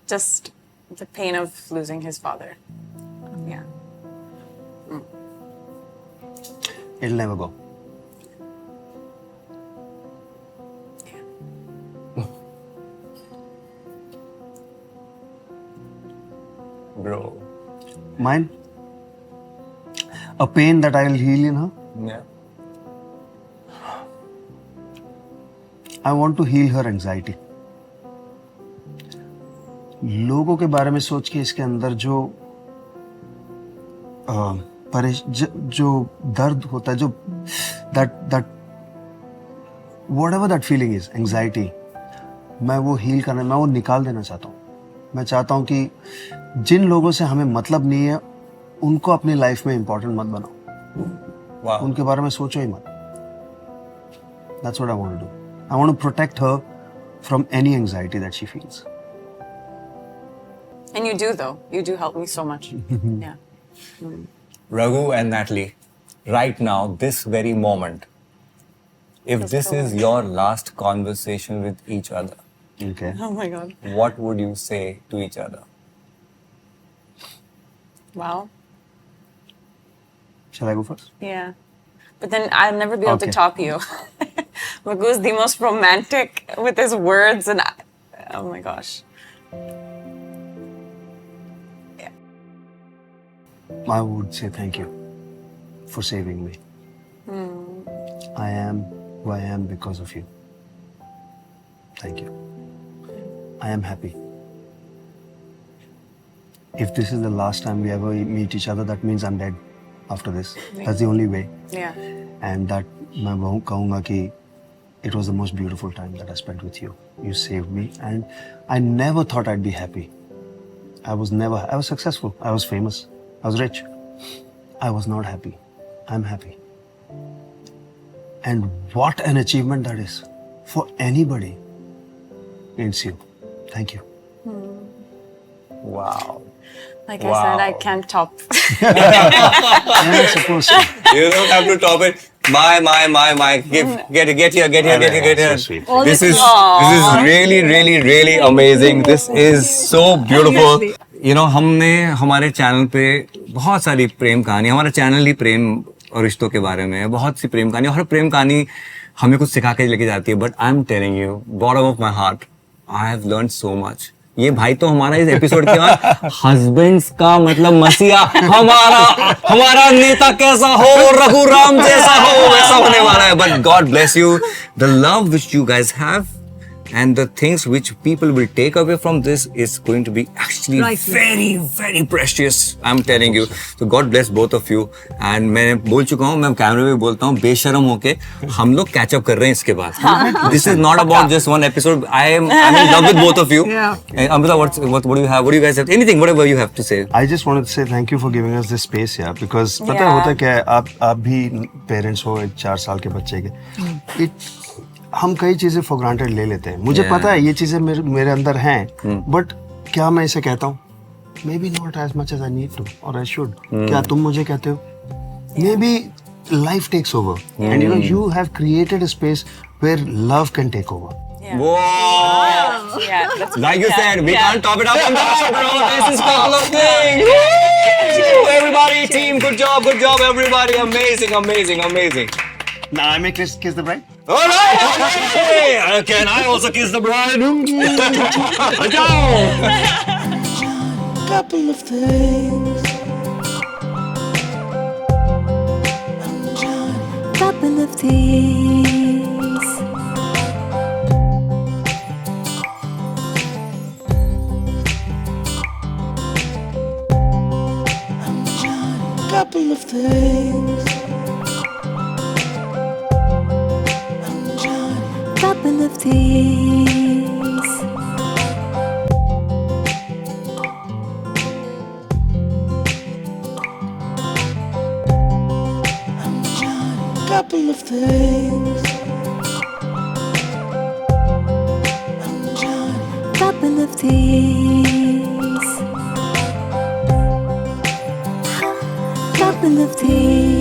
Just the pain of losing his father. Yeah. It'll never go. Bro. Mine? A pain that I'll heal in her? Yeah. I want to heal her anxiety. लोगों के बारे में सोच के इसके अंदर जो जो दर्द होता है, जो that whatever that feeling is, anxiety, मैं वो heal करना, मैं वो निकाल देना चाहता हूँ. मैं चाहता हूँ कि जिन लोगों से हमें मतलब नहीं है उनको अपनी लाइफ में इम्पोर्टेंट मत बनाओ. Wow. उनके बारे में सोचो ही मत. That's what I want to do. I want to protect her from any anxiety that she feels. And you do, though. You do help me so much. Yeah. Raghu and Natalie, right now, this very moment, if this is your last conversation with each other, Okay. Oh my God. what would you say to each other? Wow. Shall I go first? Yeah. But then I'll never be able to Okay. top you. Raghu's the most romantic with his words, and oh my gosh. I would say thank you for saving me. I am who I am because of you. Thank you. I am happy. If this is the last time we ever meet each other, that means I'm dead after this. That's the only way. Yeah. And that मैं वह कहूँगा कि it was the most beautiful time that I spent with you. You saved me, and I never thought I'd be happy. I was successful. I was famous. I was rich. I was not happy. I'm happy. And what an achievement that is for anybody. It's you. Thank you. Wow. Like I said, I can't top. I'm not supposed to. You don't have to top it. My. Get here. So sweet. This is really amazing. This is so beautiful. You know, हमने हमारे चैनल पे बहुत सारी प्रेम कहानी, हमारा चैनल ही प्रेम और रिश्तों के बारे में है, बहुत सी प्रेम कहानी, और हर प्रेम कहानी हमें कुछ सिखा के लेके जाती है. But I am telling you, bottom of my heart, I have learn so much. ये भाई तो हमारा इस एपिसोड के बाद हस्बैंड्स का मतलब मसीहा, हमारा नेता कैसा हो, रघुराम जैसा हो, वैसा होने वाला है. But God bless you, the love which you guys have and the things which people will take away from this is going to be actually very precious. I'm telling you. So God bless both of you. And मैं बोल चुका हूँ, मैं कैमरे में बोलता हूँ, बेशरम होके हम लोग कैच अप कर रहे हैं इसके बाद. This is not about just one episode. I'm in love with both of you. Yeah. Amrita, what do you have? What do you guys have? Anything, whatever you have to say. I just wanted to say thank you for giving us this space, yeah. Because पता होता क्या है, आप भी पेरेंट्स हो 4 साल के बच्चे के. हम कई चीजें फॉर ग्रांटेड ले लेते हैं. मुझे पता है ये चीजें मेरे अंदर हैं, बट क्या मैं इसे कहता हूँ? Maybe not as much as I need to और आई शुड. क्या तुम मुझे कहते हो? Maybe life takes over, and you know you have created a space where love can take over. Whoa! Yeah. That's, Like you said, we can't top it up from that, bro. This is couple of things. Woo! Everybody, team, good job, everybody. Amazing. Now I may kiss the bride. All right. Hey, can I also kiss the bride? Couple of things. Couple of things. couple of things. Couple of things. Couple of things. Couple of things. Couple of things.